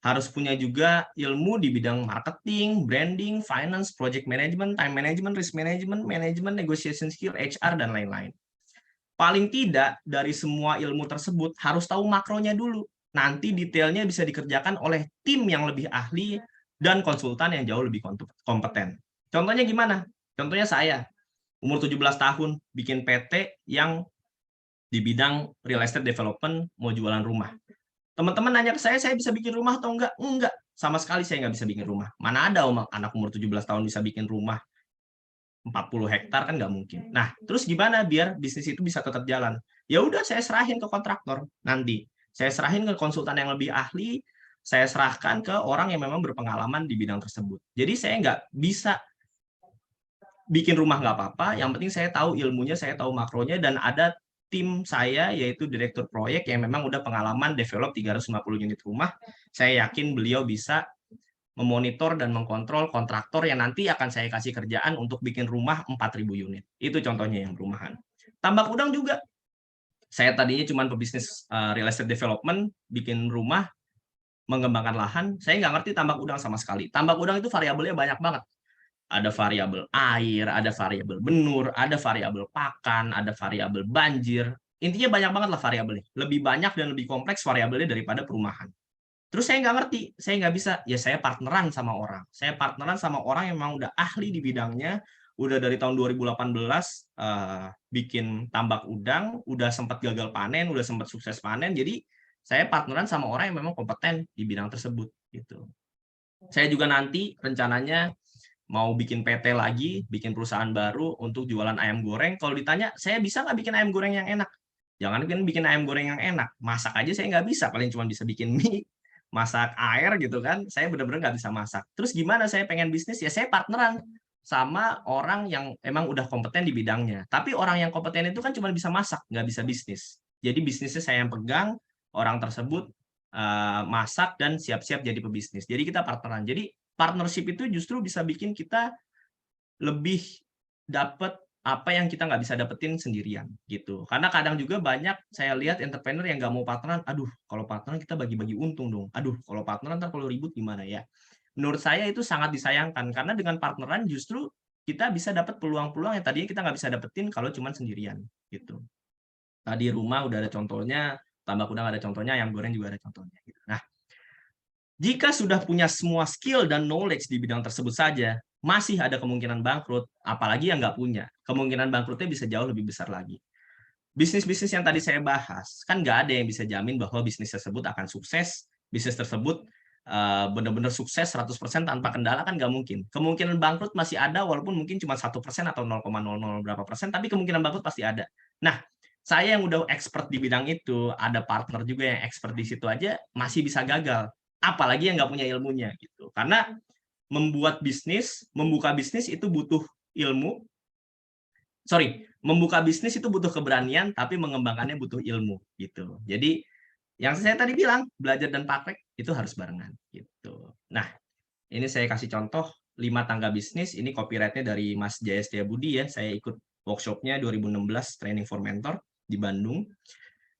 Harus punya juga ilmu di bidang marketing, branding, finance, project management, time management, risk management, management, negotiation skill, HR, dan lain-lain. Paling tidak, dari semua ilmu tersebut, harus tahu makronya dulu. Nanti detailnya bisa dikerjakan oleh tim yang lebih ahli dan konsultan yang jauh lebih kompeten. Contohnya gimana? Contohnya saya, umur 17 tahun, bikin PT yang di bidang real estate development, mau jualan rumah. Teman-teman nanya ke saya bisa bikin rumah atau enggak? Enggak, sama sekali saya nggak bisa bikin rumah. Mana ada anak umur 17 tahun bisa bikin rumah 40 hektar, kan nggak mungkin. Nah, terus gimana biar bisnis itu bisa tetap jalan? Ya udah, saya serahin ke kontraktor nanti. Saya serahin ke konsultan yang lebih ahli, saya serahkan ke orang yang memang berpengalaman di bidang tersebut. Jadi saya nggak bisa bikin rumah nggak apa-apa, yang penting saya tahu ilmunya, saya tahu makronya, dan ada tim saya, yaitu direktur proyek yang memang udah pengalaman develop 350 unit rumah. Saya yakin beliau bisa memonitor dan mengkontrol kontraktor yang nanti akan saya kasih kerjaan untuk bikin rumah 4.000 unit. Itu contohnya yang perumahan. Tambak udang juga. Saya tadinya cuma pebisnis real estate development, bikin rumah, mengembangkan lahan. Saya nggak ngerti tambak udang sama sekali. Tambak udang itu variabelnya banyak banget. Ada variabel air, ada variabel benur, ada variabel pakan, ada variabel banjir. Intinya banyak banget lah variabelnya. Lebih banyak dan lebih kompleks variabelnya daripada perumahan. Terus saya nggak ngerti, saya nggak bisa, ya saya partneran sama orang. Saya partneran sama orang yang memang udah ahli di bidangnya, udah dari tahun 2018 bikin tambak udang, udah sempat gagal panen, udah sempat sukses panen, jadi saya partneran sama orang yang memang kompeten di bidang tersebut. Gitu. Saya juga nanti rencananya mau bikin PT lagi, bikin perusahaan baru untuk jualan ayam goreng. Kalau ditanya, saya bisa nggak bikin ayam goreng yang enak? Jangan bikin ayam goreng yang enak, masak aja saya nggak bisa, paling cuma bisa bikin mie, masak air gitu kan, saya benar-benar nggak bisa masak. Terus gimana saya pengen bisnis? Ya saya partneran sama orang yang emang udah kompeten di bidangnya. Tapi orang yang kompeten itu kan cuma bisa masak, nggak bisa bisnis. Jadi bisnisnya saya yang pegang, orang tersebut masak dan siap-siap jadi pebisnis. Jadi kita partneran. Jadi partnership itu justru bisa bikin kita lebih dapat apa yang kita nggak bisa dapetin sendirian gitu. Karena kadang juga banyak saya lihat entrepreneur yang nggak mau partneran, aduh kalau partneran kita bagi-bagi untung dong, aduh kalau partneran ntar kalau ribut gimana ya. Menurut saya itu sangat disayangkan, karena dengan partneran justru kita bisa dapat peluang-peluang yang tadinya kita nggak bisa dapetin kalau cuma sendirian gitu. Tadi rumah udah ada contohnya, tambak udang ada contohnya, ayam goreng juga ada contohnya. Gitu. Nah, jika sudah punya semua skill dan knowledge di bidang tersebut saja, masih ada kemungkinan bangkrut, apalagi yang nggak punya. Kemungkinan bangkrutnya bisa jauh lebih besar lagi. Bisnis-bisnis yang tadi saya bahas, kan nggak ada yang bisa jamin bahwa bisnis tersebut akan sukses, bisnis tersebut benar-benar sukses 100% tanpa kendala, kan nggak mungkin. Kemungkinan bangkrut masih ada, walaupun mungkin cuma 1% atau 0,00 berapa persen, tapi kemungkinan bangkrut pasti ada. Nah, saya yang udah expert di bidang itu, ada partner juga yang expert di situ aja, masih bisa gagal. Apalagi yang nggak punya ilmunya gitu. Karena membuka bisnis itu butuh ilmu. Membuka bisnis itu butuh keberanian, tapi mengembangkannya butuh ilmu gitu. Jadi yang saya tadi bilang, belajar dan praktek itu harus barengan gitu. Nah, ini saya kasih contoh 5 tangga bisnis. Ini copyright-nya dari Mas Jaya Setiabudi ya. Saya ikut workshop-nya 2016 Training for Mentor di Bandung.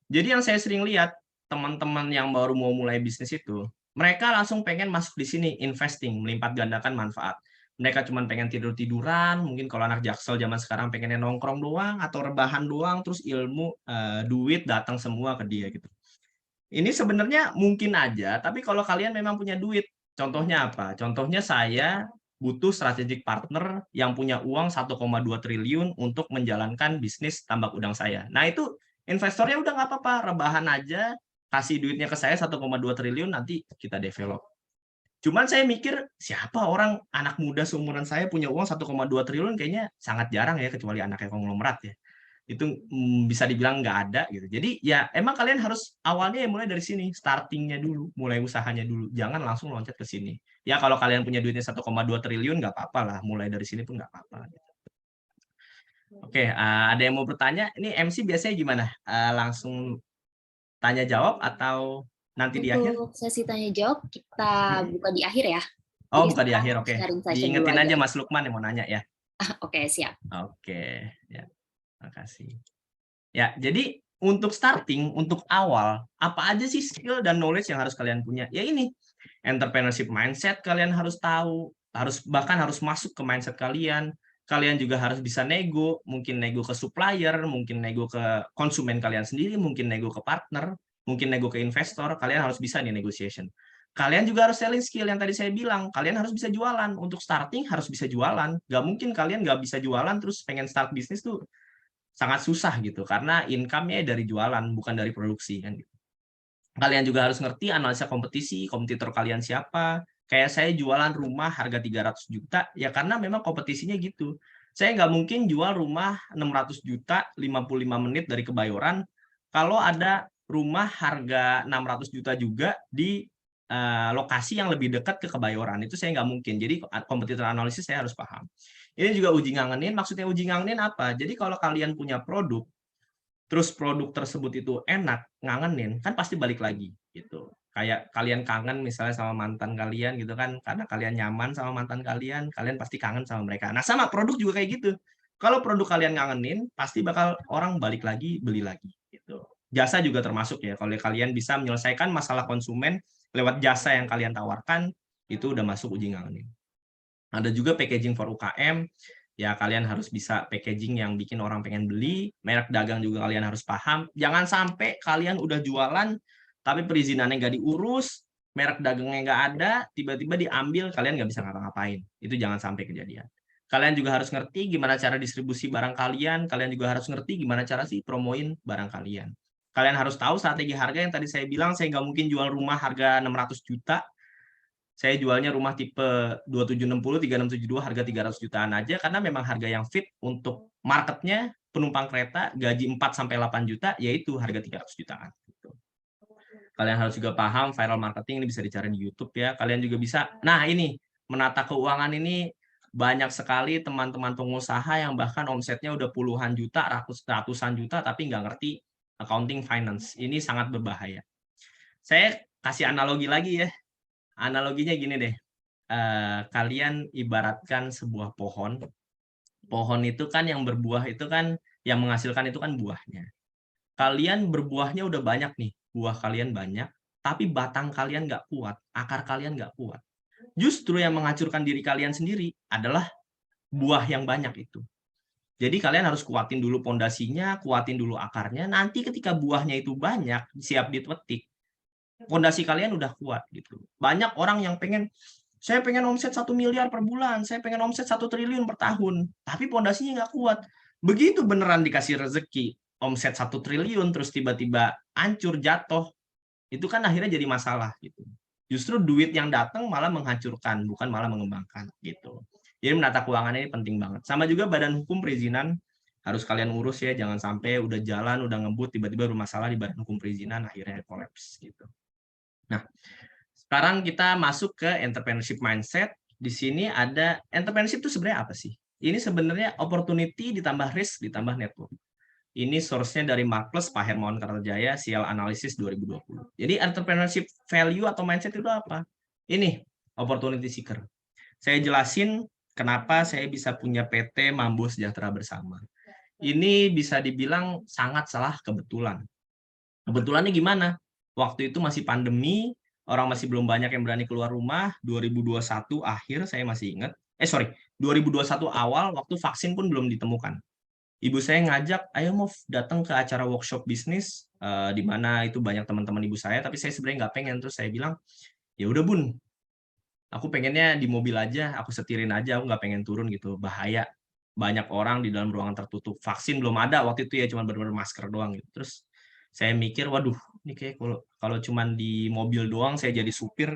Jadi yang saya sering lihat teman-teman yang baru mau mulai bisnis itu, mereka langsung pengen masuk di sini investing, melipat gandakan manfaat. mereka cuma pengen tidur-tiduran, mungkin kalau anak Jaksel zaman sekarang pengennya nongkrong doang atau rebahan doang, terus ilmu, duit datang semua ke dia gitu. Ini sebenarnya mungkin aja, tapi kalau kalian memang punya duit, contohnya apa? Contohnya saya butuh strategic partner yang punya uang 1,2 triliun untuk menjalankan bisnis tambak udang saya. Nah itu investornya udah nggak apa-apa, rebahan aja, kasih duitnya ke saya 1,2 triliun, nanti kita develop. Cuman saya mikir, siapa orang anak muda seumuran saya punya uang 1,2 triliun kayaknya sangat jarang ya, kecuali anaknya konglomerat ya. Itu bisa dibilang nggak ada gitu. Jadi ya emang kalian harus awalnya ya mulai dari sini, startingnya dulu, mulai usahanya dulu. Jangan langsung loncat ke sini. Ya kalau kalian punya duitnya 1,2 triliun nggak apa-apa lah, mulai dari sini pun nggak apa-apa. Gitu. Oke, ada yang mau bertanya? Ini MC biasanya gimana? Langsung tanya jawab atau nanti di akhir? Untuk sesi tanya jawab kita buka di akhir ya. Oh, Jadi buka di sekarang akhir, oke. sharing session dulu Diingetin aja. aja Mas Lukman yang mau nanya ya. Oke, siap. Oke, ya, makasih. Ya, jadi untuk starting, untuk awal, apa aja sih skill dan knowledge yang harus kalian punya? Ya ini, entrepreneurship mindset kalian harus tahu, bahkan harus masuk ke mindset kalian. Kalian juga harus bisa nego, mungkin nego ke supplier, mungkin nego ke konsumen kalian sendiri, mungkin nego ke partner, mungkin nego ke investor, kalian harus bisa nih negotiation. Kalian juga harus selling skill yang tadi saya bilang, kalian harus bisa jualan. Untuk starting harus bisa jualan. Nggak mungkin kalian nggak bisa jualan terus pengen start bisnis tuh sangat susah gitu, karena income-nya dari jualan, bukan dari produksi kan gitu. Kalian juga harus ngerti analisa kompetisi, kompetitor kalian siapa. Kayak saya jualan rumah harga 300 juta, ya karena memang kompetisinya gitu. Saya nggak mungkin jual rumah 600 juta, 55 menit dari Kebayoran, kalau ada rumah harga 600 juta juga di lokasi yang lebih dekat ke Kebayoran. Itu saya nggak mungkin. Jadi kompetitor analisis saya harus paham. Ini juga uji ngangenin, maksudnya uji ngangenin apa? Jadi kalau kalian punya produk, terus produk tersebut itu enak, ngangenin, kan pasti balik lagi gitu. Kayak kalian kangen misalnya sama mantan kalian gitu kan, karena kalian nyaman sama mantan kalian pasti kangen sama mereka. Nah sama produk juga kayak gitu. Kalau produk kalian ngangenin, pasti bakal orang balik lagi, beli lagi gitu. Jasa juga termasuk ya, kalau kalian bisa menyelesaikan masalah konsumen lewat jasa yang kalian tawarkan, itu udah masuk uji ngangenin. Ada juga packaging for UKM, ya kalian harus bisa packaging yang bikin orang pengen beli, merek dagang juga kalian harus paham. Jangan sampai kalian udah jualan, tapi perizinannya nggak diurus, merek dagangnya nggak ada, tiba-tiba diambil, kalian nggak bisa ngapa-ngapain. Itu jangan sampai kejadian. Kalian juga harus ngerti gimana cara distribusi barang kalian juga harus ngerti gimana cara sih promoin barang kalian. Kalian harus tahu strategi harga yang tadi saya bilang, saya nggak mungkin jual rumah harga 600 juta, saya jualnya rumah tipe 2760, 3672 harga 300 jutaan aja karena memang harga yang fit untuk marketnya penumpang kereta gaji 4-8 juta yaitu harga 300 jutaan. Gitu. Kalian harus juga paham viral marketing ini bisa dicari di YouTube ya. Kalian juga bisa, nah ini menata keuangan ini banyak sekali teman-teman pengusaha yang bahkan omsetnya udah puluhan juta, ratusan juta tapi nggak ngerti accounting finance. Ini sangat berbahaya. Saya kasih analogi lagi ya. Analoginya gini deh, kalian ibaratkan sebuah pohon. Pohon itu kan yang berbuah itu kan, yang menghasilkan itu kan buahnya. Kalian berbuahnya udah banyak nih, buah kalian banyak, tapi batang kalian nggak kuat, akar kalian nggak kuat. Justru yang menghancurkan diri kalian sendiri adalah buah yang banyak itu. Jadi kalian harus kuatin dulu pondasinya, kuatin dulu akarnya, nanti ketika buahnya itu banyak, siap dipetik, fondasi kalian udah kuat gitu. Banyak orang yang saya pengen omset 1 miliar per bulan, saya pengen omset 1 triliun per tahun, tapi fondasinya nggak kuat. Begitu beneran dikasih rezeki, omset 1 triliun, terus tiba-tiba hancur, jatuh, itu kan akhirnya jadi masalah gitu. Justru duit yang datang malah menghancurkan, bukan malah mengembangkan gitu. Jadi menata keuangan ini penting banget. Sama juga badan hukum perizinan, harus kalian urus ya, jangan sampai udah jalan, udah ngebut, tiba-tiba bermasalah di badan hukum perizinan, akhirnya kolaps gitu. Nah, sekarang kita masuk ke entrepreneurship mindset. Di sini ada entrepreneurship itu sebenarnya apa sih? Ini sebenarnya opportunity ditambah risk ditambah network. Ini source-nya dari Marcus, Pak Hermawan Kartajaya, Sial Analysis 2020. Jadi entrepreneurship value atau mindset itu apa? Ini opportunity seeker. Saya jelasin kenapa saya bisa punya PT Mambo Sejahtera Bersama. Ini bisa dibilang sangat salah kebetulan. Kebetulannya gimana? Waktu itu masih pandemi, orang masih belum banyak yang berani keluar rumah, 2021 akhir saya masih ingat, sorry, 2021 awal waktu vaksin pun belum ditemukan. Ibu saya ngajak, ayo mau datang ke acara workshop bisnis, di mana itu banyak teman-teman ibu saya, tapi saya sebenarnya nggak pengen. Terus saya bilang, ya udah Bun, aku pengennya di mobil aja, aku setirin aja, aku nggak pengen turun gitu, bahaya. Banyak orang di dalam ruangan tertutup, vaksin belum ada waktu itu ya, cuma benar-benar masker doang gitu. Terus saya mikir, waduh, ini kayak kalau cuma di mobil doang, saya jadi supir,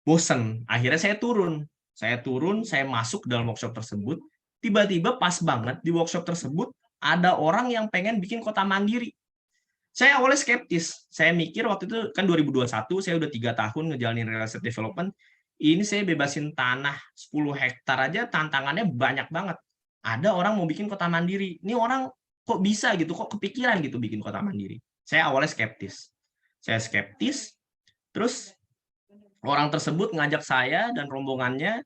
bosen. Akhirnya saya turun, saya masuk dalam workshop tersebut. Tiba-tiba pas banget di workshop tersebut ada orang yang pengen bikin kota mandiri. Saya awalnya skeptis. Saya mikir waktu itu kan 2021, saya udah 3 tahun ngejalanin real estate development. Ini saya bebasin tanah 10 hektar aja, tantangannya banyak banget. Ada orang mau bikin kota mandiri. Ini orang kok bisa gitu, kok kepikiran gitu bikin kota mandiri. Saya awalnya skeptis. Terus orang tersebut ngajak saya dan rombongannya,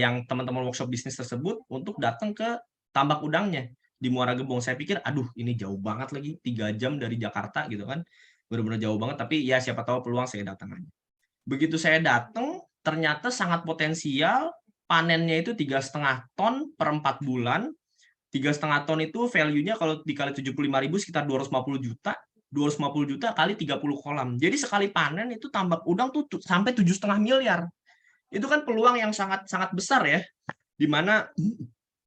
yang teman-teman workshop bisnis tersebut, untuk datang ke tambak udangnya di Muara Gembong. Saya pikir, aduh ini jauh banget lagi, 3 jam dari Jakarta gitu kan, benar-benar jauh banget, tapi ya siapa tahu peluang, saya datang aja. Begitu saya datang, ternyata sangat potensial, panennya itu 3,5 ton per 4 bulan. 3,5 ton itu value-nya kalau dikali 75.000 sekitar 250 juta. 250 juta kali 30 kolam. Jadi sekali panen itu tambak udang tuh sampai 7,5 miliar. Itu kan peluang yang sangat sangat besar ya, di mana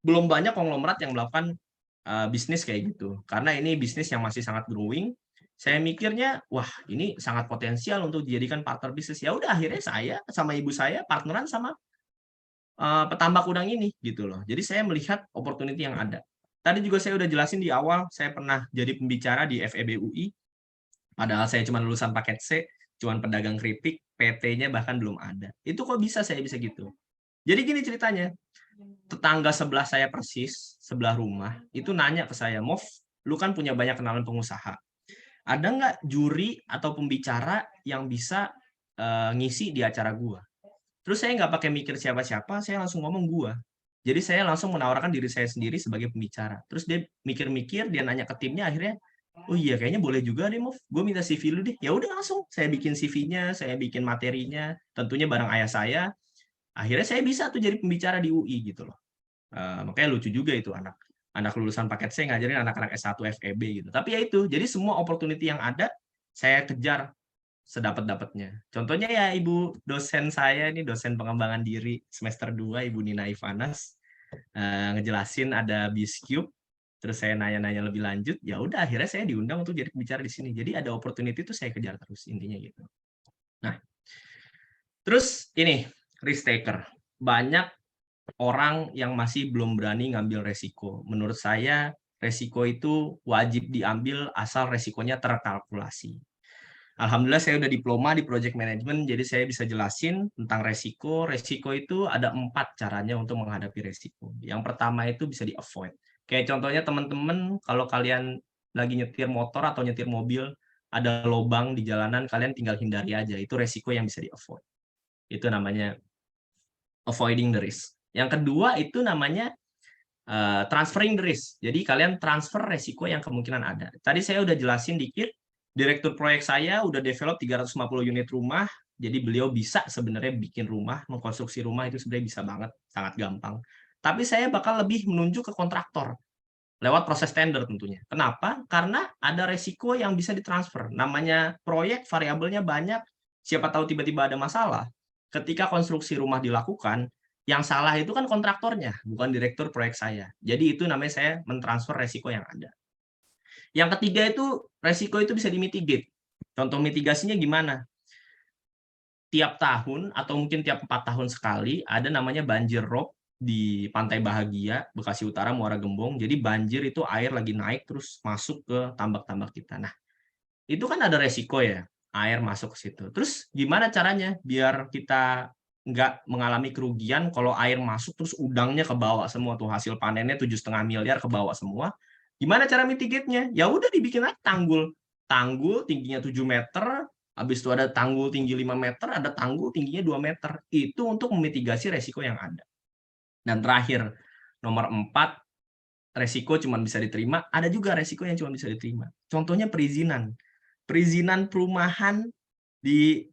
belum banyak konglomerat yang melakukan bisnis kayak gitu. Karena ini bisnis yang masih sangat growing. Saya mikirnya, wah ini sangat potensial untuk dijadikan partner bisnis. Ya udah, akhirnya saya sama ibu saya partneran sama petambak udang ini gitu loh. Jadi saya melihat opportunity yang ada. Tadi juga saya udah jelasin di awal, saya pernah jadi pembicara di FEB UI. Padahal saya cuma lulusan paket C, cuma pedagang keripik, PT-nya bahkan belum ada. Itu kok bisa saya bisa gitu. Jadi gini ceritanya, tetangga sebelah saya persis, sebelah rumah, itu nanya ke saya, Mov, lu kan punya banyak kenalan pengusaha. Ada nggak juri atau pembicara yang bisa ngisi di acara gua? Terus saya nggak pakai mikir siapa-siapa, saya langsung ngomong gua. Jadi saya langsung menawarkan diri saya sendiri sebagai pembicara. Terus dia mikir-mikir, dia nanya ke timnya, akhirnya, oh iya kayaknya boleh juga deh, Mov. Gue minta CV lu deh. Ya udah langsung, saya bikin CV-nya, saya bikin materinya, tentunya bareng ayah saya. Akhirnya saya bisa tuh jadi pembicara di UI gitu loh. Makanya lucu juga itu anak lulusan paket C ngajarin anak-anak S1 FEB gitu. Tapi ya itu, jadi semua opportunity yang ada saya kejar sedapat-dapatnya. Contohnya ya ibu dosen saya ini, dosen pengembangan diri semester 2, Ibu Nina Ivanas, ngejelasin ada Bizcube, terus saya nanya-nanya lebih lanjut, ya udah akhirnya saya diundang untuk jadi pembicara di sini. Jadi ada opportunity itu saya kejar terus intinya gitu. Nah, terus ini risk taker. Banyak orang yang masih belum berani ngambil resiko. Menurut saya resiko itu wajib diambil asal resikonya terkalkulasi. Alhamdulillah saya udah diploma di project management, jadi saya bisa jelasin tentang resiko. Resiko itu ada 4 caranya untuk menghadapi resiko. Yang pertama itu bisa di-avoid. Kayak contohnya teman-teman, kalau kalian lagi nyetir motor atau nyetir mobil, ada lubang di jalanan, kalian tinggal hindari aja. Itu resiko yang bisa di-avoid. Itu namanya avoiding the risk. Yang kedua itu namanya transferring the risk. Jadi kalian transfer resiko yang kemungkinan ada. Tadi saya udah jelasin dikit, direktur proyek saya udah develop 350 unit rumah, jadi beliau bisa sebenarnya bikin rumah, mengkonstruksi rumah itu sebenarnya bisa banget, sangat gampang. Tapi saya bakal lebih menunjuk ke kontraktor, lewat proses tender tentunya. Kenapa? Karena ada resiko yang bisa ditransfer. Namanya proyek, variabelnya banyak, siapa tahu tiba-tiba ada masalah. Ketika konstruksi rumah dilakukan, yang salah itu kan kontraktornya, bukan direktur proyek saya. Jadi itu namanya saya mentransfer resiko yang ada. Yang ketiga itu, resiko itu bisa dimitigate. Contoh mitigasinya gimana? Tiap tahun, atau mungkin tiap 4 tahun sekali, ada namanya banjir rob di Pantai Bahagia, Bekasi Utara, Muara Gembong. Jadi banjir itu air lagi naik, terus masuk ke tambak-tambak kita. Nah, itu kan ada resiko ya, air masuk ke situ. Terus gimana caranya biar kita nggak mengalami kerugian kalau air masuk, terus udangnya ke bawah semua, tuh hasil panennya 7,5 miliar ke bawah semua. Gimana cara mitigate-nya? Ya udah dibikin aja tanggul. Tanggul tingginya 7 meter, habis itu ada tanggul tinggi 5 meter, ada tanggul tingginya 2 meter. Itu untuk memitigasi resiko yang ada. Dan terakhir, nomor 4, resiko cuma bisa diterima, ada juga resiko yang cuma bisa diterima. Contohnya perizinan. Perizinan perumahan di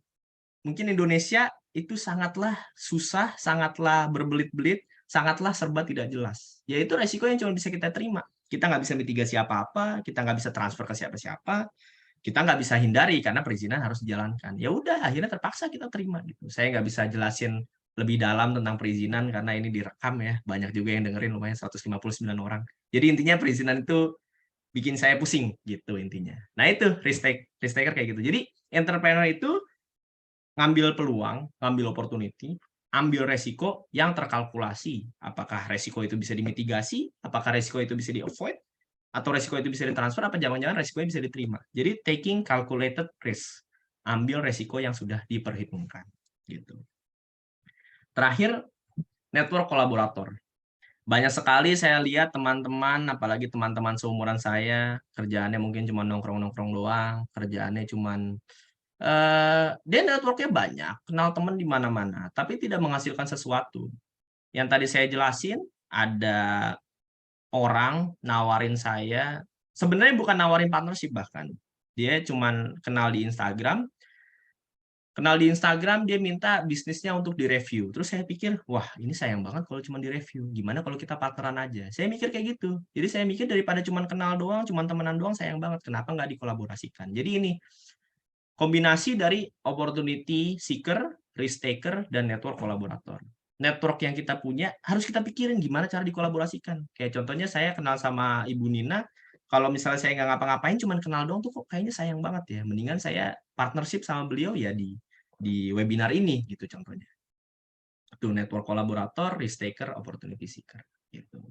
mungkin Indonesia itu sangatlah susah, sangatlah berbelit-belit, sangatlah serba tidak jelas. Yaitu resiko yang cuma bisa kita terima. Kita nggak bisa mitigasi apa-apa, kita nggak bisa transfer ke siapa-siapa, kita nggak bisa hindari karena perizinan harus dijalankan. Ya udah, akhirnya terpaksa kita terima gitu. Saya nggak bisa jelasin lebih dalam tentang perizinan karena ini direkam ya. Banyak juga yang dengerin, lumayan 159 orang. Jadi intinya perizinan itu bikin saya pusing gitu intinya. Nah itu risk taker kayak gitu. Jadi entrepreneur itu ngambil peluang, ngambil opportunity, ambil resiko yang terkalkulasi. Apakah resiko itu bisa dimitigasi, apakah resiko itu bisa di-avoid, atau resiko itu bisa ditransfer, apa jangan-jangan resikonya bisa diterima. Jadi taking calculated risk, ambil resiko yang sudah diperhitungkan. Gitu. Terakhir, network kolaborator. Banyak sekali saya lihat teman-teman, apalagi teman-teman seumuran saya, kerjaannya mungkin cuma nongkrong-nongkrong doang, kerjaannya cuma dia networknya banyak, kenal teman di mana-mana, tapi tidak menghasilkan sesuatu. Yang tadi saya jelasin, ada orang nawarin saya, sebenarnya bukan nawarin partnership bahkan, dia cuma kenal di Instagram, dia minta bisnisnya untuk direview. Terus saya pikir, wah ini sayang banget kalau cuma direview. Gimana kalau kita partneran aja? Saya mikir kayak gitu. Jadi saya mikir daripada cuma kenal doang, cuma temenan doang, sayang banget. Kenapa nggak dikolaborasikan? Jadi ini kombinasi dari opportunity seeker, risk taker, dan network kolaborator. Network yang kita punya harus kita pikirin gimana cara dikolaborasikan. Kayak contohnya saya kenal sama Ibu Nina, kalau misalnya saya nggak ngapa-ngapain, cuma kenal doang tuh kok kayaknya sayang banget ya. Mendingan saya partnership sama beliau ya di webinar ini gitu contohnya. Itu network kolaborator, risk taker, opportunity seeker. Gitu.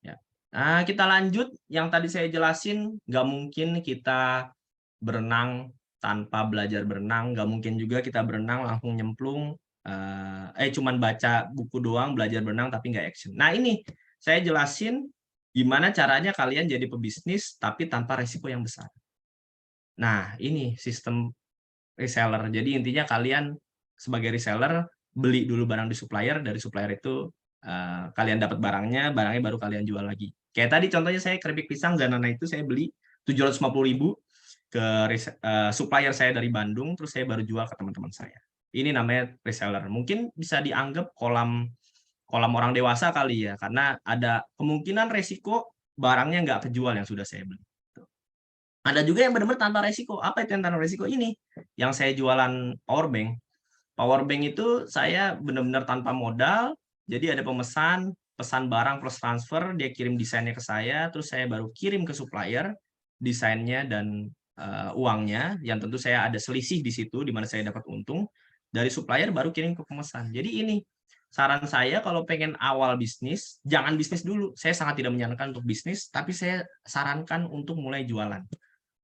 Ya. Nah, kita lanjut. Yang tadi saya jelasin, nggak mungkin kita berenang tanpa belajar berenang, nggak mungkin juga kita berenang langsung nyemplung, cuman baca buku doang, belajar berenang tapi nggak action. Nah ini saya jelasin gimana caranya kalian jadi pebisnis tapi tanpa resiko yang besar. Nah ini sistem reseller. Jadi intinya kalian sebagai reseller beli dulu barang di supplier, dari supplier itu kalian dapat barangnya baru kalian jual lagi. Kayak tadi contohnya saya keripik pisang Zanana itu saya beli 750.000 ke supplier saya dari Bandung, terus saya baru jual ke teman-teman saya. Ini namanya reseller. Mungkin bisa dianggap kolam orang dewasa kali ya, karena ada kemungkinan resiko barangnya nggak kejual yang sudah saya beli. Ada juga yang benar-benar tanpa resiko. Apa itu yang tanpa resiko? Ini yang saya jualan power bank. Power bank itu saya benar-benar tanpa modal, jadi ada pesan barang plus transfer, dia kirim desainnya ke saya, terus saya baru kirim ke supplier desainnya dan uangnya, yang tentu saya ada selisih di situ, di mana saya dapat untung, dari supplier baru kirim ke pemesan. Jadi ini, saran saya kalau pengen awal bisnis, jangan bisnis dulu. Saya sangat tidak menyarankan untuk bisnis, tapi saya sarankan untuk mulai jualan.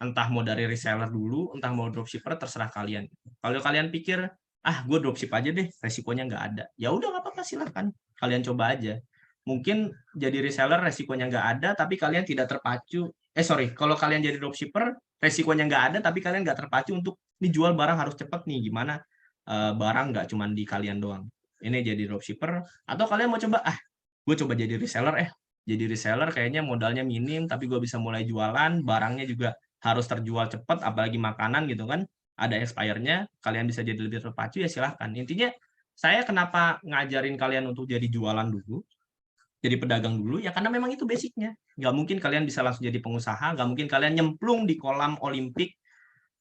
Entah mau dari reseller dulu, entah mau dropshipper, terserah kalian. Kalau kalian pikir, gue dropship aja deh, resikonya nggak ada. Ya udah nggak apa-apa, silahkan. Kalian coba aja. Mungkin jadi reseller resikonya nggak ada, tapi kalian tidak terpacu. Kalau kalian jadi dropshipper, resikonya nggak ada, tapi kalian nggak terpacu untuk dijual barang harus cepat nih. Gimana barang nggak cuma di kalian doang. Ini jadi dropshipper. Atau kalian mau coba, gue coba jadi reseller. Jadi reseller kayaknya modalnya minim, tapi gue bisa mulai jualan, barangnya juga harus terjual cepat, apalagi makanan gitu kan, ada expire-nya, kalian bisa jadi lebih terpacu, ya silahkan. Intinya, saya kenapa ngajarin kalian untuk jadi jualan dulu, jadi pedagang dulu, ya karena memang itu basicnya. Nggak mungkin kalian bisa langsung jadi pengusaha, nggak mungkin kalian nyemplung di kolam Olimpik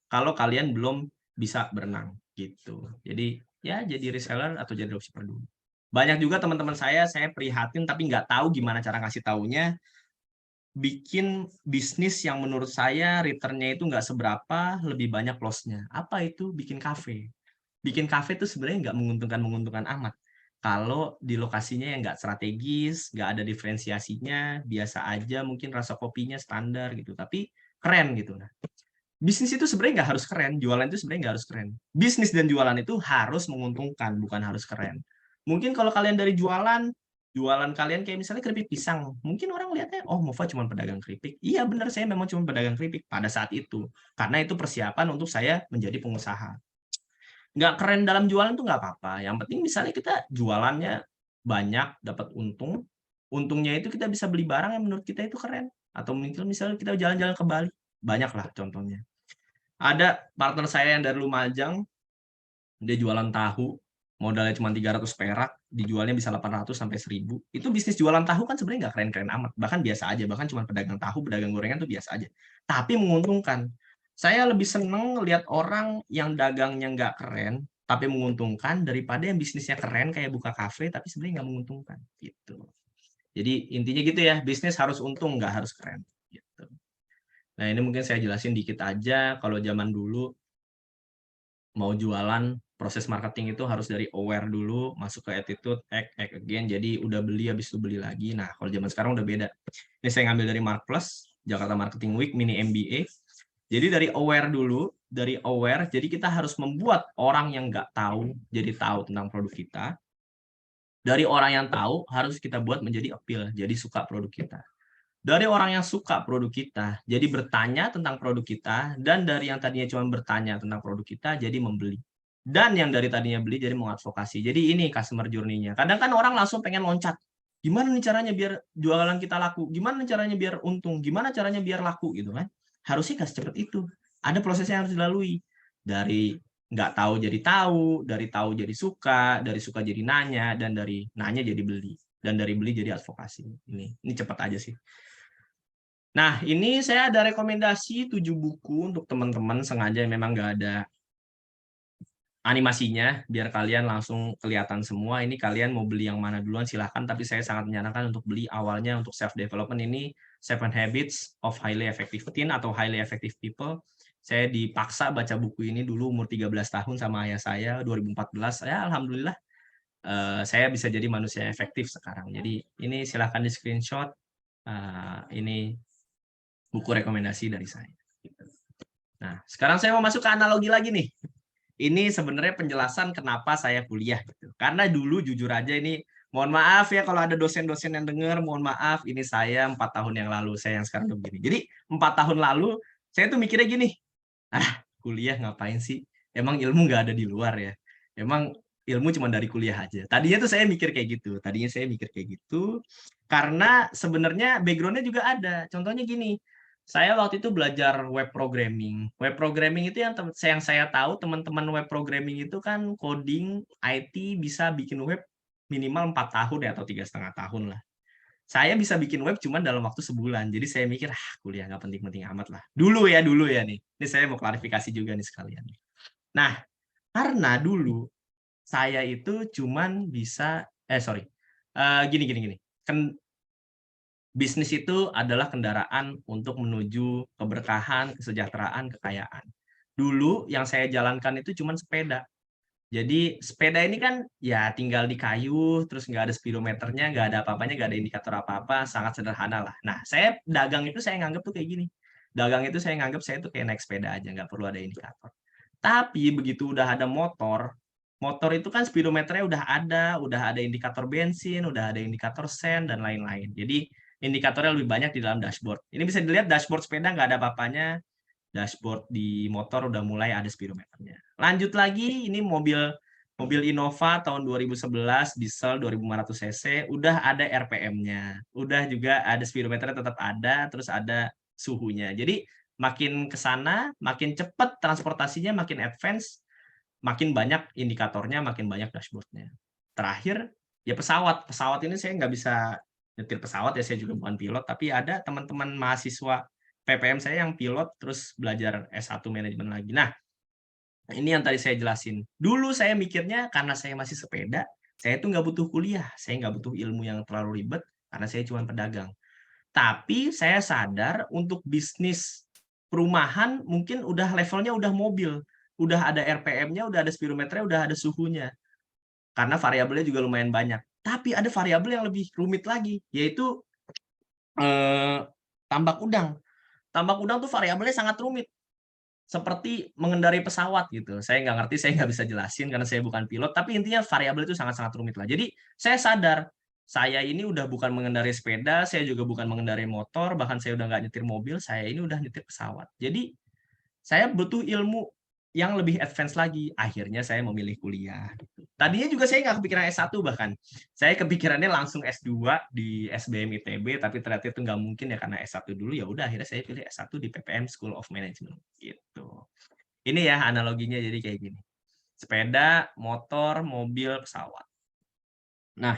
kalau kalian belum bisa berenang. Gitu. Jadi, ya jadi reseller atau jadi dropshipper dulu. Banyak juga teman-teman saya prihatin tapi nggak tahu gimana cara ngasih taunya, bikin bisnis yang menurut saya return-nya itu nggak seberapa, lebih banyak loss-nya. Apa itu? Bikin kafe. Bikin kafe itu sebenarnya nggak menguntungkan amat. Kalau di lokasinya yang nggak strategis, nggak ada diferensiasinya, biasa aja, mungkin rasa kopinya standar gitu, tapi keren gitu. Nah, bisnis itu sebenarnya nggak harus keren, jualan itu sebenarnya nggak harus keren. Bisnis dan jualan itu harus menguntungkan, bukan harus keren. Mungkin kalau kalian dari jualan kalian kayak misalnya keripik pisang, mungkin orang lihatnya, oh Mova cuma pedagang keripik. Iya benar, saya memang cuma pedagang keripik pada saat itu, karena itu persiapan untuk saya menjadi pengusaha. Nggak keren dalam jualan tuh nggak apa-apa, yang penting misalnya kita jualannya banyak, dapat untung, untungnya itu kita bisa beli barang yang menurut kita itu keren, atau mungkin misalnya kita jalan-jalan ke Bali, banyak lah contohnya. Ada partner saya yang dari Lumajang, Dia jualan tahu, modalnya cuma 300 perak, dijualnya bisa 800 sampai 1000. Itu bisnis jualan tahu kan sebenarnya nggak keren-keren amat, bahkan biasa aja, bahkan cuma pedagang tahu, pedagang gorengan tuh biasa aja. Tapi menguntungkan. Saya lebih seneng lihat orang yang dagangnya nggak keren, tapi menguntungkan daripada yang bisnisnya keren kayak buka kafe tapi sebenarnya nggak menguntungkan gitu. Jadi intinya gitu ya, bisnis harus untung nggak harus keren gitu. Nah ini mungkin saya jelasin dikit aja. Kalau zaman dulu mau jualan, proses marketing itu harus dari aware dulu, masuk ke attitude, act again, jadi udah beli, habis itu beli lagi. Nah, kalau zaman sekarang udah beda. Ini saya ngambil dari Mark Plus, Jakarta Marketing Week, mini MBA. Jadi dari aware dulu, jadi kita harus membuat orang yang nggak tahu, jadi tahu tentang produk kita. Dari orang yang tahu, harus kita buat menjadi appeal, jadi suka produk kita. Dari orang yang suka produk kita, jadi bertanya tentang produk kita, dan dari yang tadinya cuma bertanya tentang produk kita, jadi membeli. Dan yang dari tadinya beli, jadi mengadvokasi. Jadi ini customer journey-nya. Kadang kan orang langsung pengen loncat. Gimana nih caranya biar jualan kita laku? Gimana nih caranya biar untung? Gimana caranya biar laku? Gitu kan. Harusnya nggak secepat itu. Ada prosesnya yang harus dilalui. Dari nggak tahu, dari tahu jadi suka, dari suka jadi nanya, dan dari nanya jadi beli. Dan dari beli jadi advokasi. Ini cepat aja sih. Nah, ini saya ada rekomendasi 7 buku untuk teman-teman, sengaja memang nggak ada animasinya, biar kalian langsung kelihatan semua. Ini kalian mau beli yang mana duluan silahkan, tapi saya sangat menyarankan untuk beli awalnya untuk self-development ini 7 Habits of Highly Effective Teen atau Highly Effective People. Saya dipaksa baca buku ini dulu umur 13 tahun sama ayah saya, 2014. Ya, alhamdulillah saya bisa jadi manusia efektif sekarang. Jadi ini silahkan di screenshot. Ini buku rekomendasi dari saya. Nah, sekarang saya mau masuk ke analogi lagi nih. Ini sebenarnya penjelasan kenapa saya kuliah. Gitu. Karena dulu jujur aja ini, mohon maaf ya kalau ada dosen-dosen yang dengar, mohon maaf, ini saya 4 tahun yang lalu, saya yang sekarang begini. Jadi 4 tahun lalu, saya tuh mikirnya gini, kuliah ngapain sih? Emang ilmu nggak ada di luar ya? Emang ilmu cuma dari kuliah aja. Tadinya tuh saya mikir kayak gitu. Karena sebenarnya background-nya juga ada. Contohnya gini, saya waktu itu belajar web programming. Web programming itu yang saya tahu, teman-teman web programming itu kan coding, IT bisa bikin web minimal 4 tahun ya, atau 3,5 tahun lah. Saya bisa bikin web cuma dalam waktu sebulan. Jadi saya mikir, kuliah nggak penting-penting amat lah. Dulu ya nih. Ini saya mau klarifikasi juga nih sekalian. Nah, karena dulu saya itu cuman bisa, gini. Bisnis itu adalah kendaraan untuk menuju keberkahan, kesejahteraan, kekayaan. Dulu yang saya jalankan itu cuma sepeda. Jadi sepeda ini kan ya tinggal di kayu, terus nggak ada speedometernya, nggak ada apa-apanya, nggak ada indikator apa-apa, sangat sederhana lah. Nah, saya dagang itu saya nganggap tuh kayak gini. Dagang itu saya nganggap saya tuh kayak naik sepeda aja, nggak perlu ada indikator. Tapi begitu udah ada motor, motor itu kan speedometernya udah ada indikator bensin, udah ada indikator sen, dan lain-lain. Jadi indikatornya lebih banyak di dalam dashboard. Ini bisa dilihat dashboard sepeda nggak ada apa-apanya, dashboard di motor udah mulai ada speedometernya. Lanjut lagi, ini mobil Innova tahun 2011, diesel 2500 cc, udah ada RPM-nya, udah juga ada speedometernya tetap ada, terus ada suhunya. Jadi makin ke sana, makin cepat transportasinya, makin advance, makin banyak indikatornya, makin banyak dashboard-nya. Terakhir, ya pesawat. Pesawat ini saya nggak bisa nyetir pesawat ya, saya juga bukan pilot, tapi ada teman-teman mahasiswa PPM saya yang pilot, terus belajar S1 manajemen lagi. Nah, ini yang tadi saya jelasin. Dulu saya mikirnya karena saya masih sepeda, saya itu nggak butuh kuliah, saya nggak butuh ilmu yang terlalu ribet, karena saya cuma pedagang. Tapi saya sadar untuk bisnis perumahan mungkin udah levelnya udah mobil, udah ada RPM-nya, udah ada speedometernya, udah ada suhunya. Karena variabelnya juga lumayan banyak. Tapi ada variabel yang lebih rumit lagi, yaitu tambak udang. Tambak udang tuh variabelnya sangat rumit. Seperti mengendarai pesawat gitu. Saya nggak ngerti, saya nggak bisa jelasin karena saya bukan pilot, tapi intinya variabel itu sangat-sangat rumit lah. Jadi saya sadar, saya ini udah bukan mengendarai sepeda, saya juga bukan mengendarai motor, bahkan saya udah nggak nyetir mobil, saya ini udah nyetir pesawat. Jadi saya butuh ilmu yang lebih advance lagi. Akhirnya saya memilih kuliah. Tadinya juga saya nggak kepikiran S1 bahkan. Saya kepikirannya langsung S2 di SBM ITB, tapi ternyata itu nggak mungkin ya karena S1 dulu. Ya udah akhirnya saya pilih S1 di PPM School of Management gitu. Ini ya analoginya jadi kayak gini. sepeda, motor, mobil, pesawat. Nah,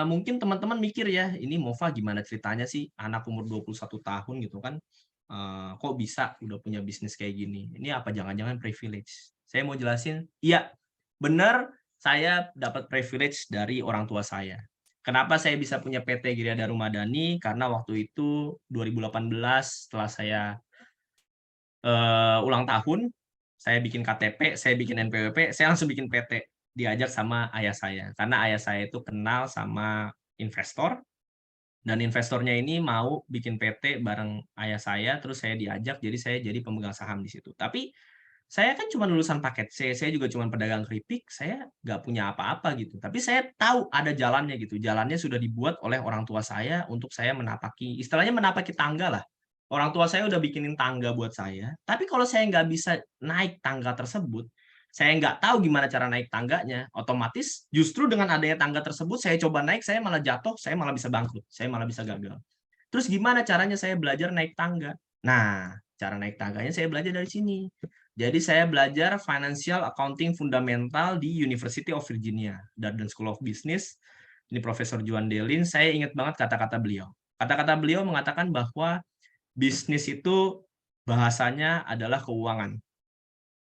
mungkin teman-teman mikir ya, ini Mova gimana ceritanya sih, anak umur 21 tahun gitu kan, kok bisa udah punya bisnis kayak gini? Ini apa jangan-jangan privilege? Saya mau jelasin, iya, benar, saya dapat privilege dari orang tua saya. Kenapa saya bisa punya PT Giri Dharma Madani? Karena waktu itu 2018 setelah saya ulang tahun, saya bikin KTP, saya bikin NPWP, saya langsung bikin PT. Diajak sama ayah saya. Karena ayah saya itu kenal sama investor, dan investornya ini mau bikin PT bareng ayah saya, terus saya diajak, jadi saya jadi pemegang saham di situ. Tapi saya kan cuma lulusan paket C, saya juga cuma pedagang keripik, saya nggak punya apa-apa gitu. Tapi saya tahu ada jalannya gitu. Jalannya sudah dibuat oleh orang tua saya untuk saya menapaki, istilahnya menapaki tangga lah. Orang tua saya udah bikinin tangga buat saya, tapi kalau saya nggak bisa naik tangga tersebut, saya nggak tahu gimana cara naik tangganya, otomatis justru dengan adanya tangga tersebut, saya coba naik, saya malah jatuh, saya malah bisa bangkrut, saya malah bisa gagal. Terus gimana caranya saya belajar naik tangga? Nah, cara naik tangganya saya belajar dari sini. Jadi saya belajar Financial Accounting Fundamental di University of Virginia, Darden School of Business. Ini Profesor Juan Delin, saya ingat banget kata-kata beliau. Kata-kata beliau mengatakan bahwa bisnis itu bahasanya adalah keuangan.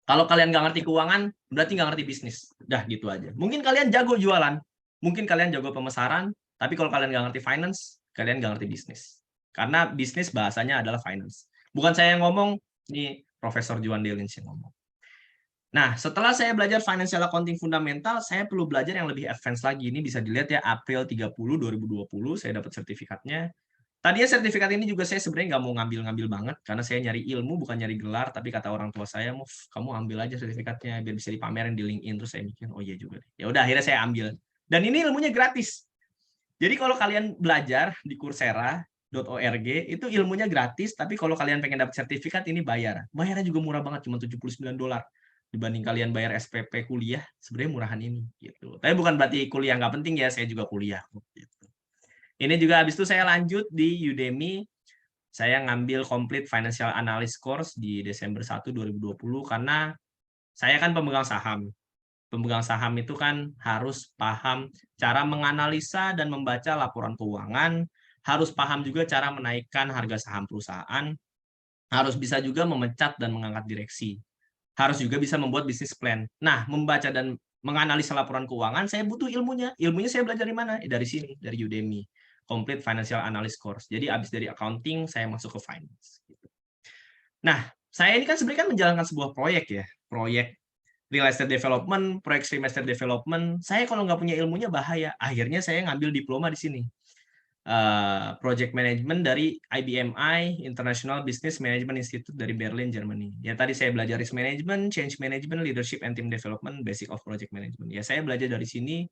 Kalau kalian nggak ngerti keuangan, berarti nggak ngerti bisnis. Dah gitu aja. Mungkin kalian jago jualan, mungkin kalian jago pemesaran, tapi kalau kalian nggak ngerti finance, kalian nggak ngerti bisnis. Karena bisnis bahasanya adalah finance. Bukan saya yang ngomong, ini Profesor Juan Delins yang ngomong. Nah, setelah saya belajar Financial Accounting Fundamental, saya perlu belajar yang lebih advance lagi. Ini bisa dilihat ya, April 30, 2020, saya dapat sertifikatnya. Tadinya sertifikat ini juga saya sebenarnya nggak mau ngambil-ngambil banget, karena saya nyari ilmu, bukan nyari gelar, tapi kata orang tua saya, kamu ambil aja sertifikatnya, biar bisa dipamerin di LinkedIn. Terus saya mikir, oh iya juga. Ya udah, akhirnya saya ambil. Dan ini ilmunya gratis. Jadi kalau kalian belajar di Coursera.org, itu ilmunya gratis, tapi kalau kalian pengen dapat sertifikat, ini bayar. Bayarnya juga murah banget, cuma $79. Dibanding kalian bayar SPP kuliah, sebenarnya murahan ini. Gitu. Tapi bukan berarti kuliah nggak penting ya, saya juga kuliah. Gitu. Ini juga habis itu saya lanjut di Udemy. Saya ngambil Complete Financial Analyst Course di Desember 1, 2020 karena saya kan pemegang saham. Pemegang saham itu kan harus paham cara menganalisa dan membaca laporan keuangan, harus paham juga cara menaikkan harga saham perusahaan, harus bisa juga memecat dan mengangkat direksi. Harus juga bisa membuat bisnis plan. Nah, membaca dan menganalisa laporan keuangan, saya butuh ilmunya. Ilmunya saya belajar di mana? Dari sini, dari Udemy. Complete Financial Analyst Course. Jadi habis dari accounting, saya masuk ke finance. Nah, saya ini kan sebenarnya kan menjalankan sebuah proyek ya. Proyek real estate development, proyek stream estate development. Saya kalau nggak punya ilmunya bahaya. Akhirnya saya ngambil diploma di sini. Project Management dari IBMI, International Business Management Institute dari Berlin, Germany. Ya tadi saya belajar risk management, change management, leadership and team development, basic of project management. Ya saya belajar dari sini.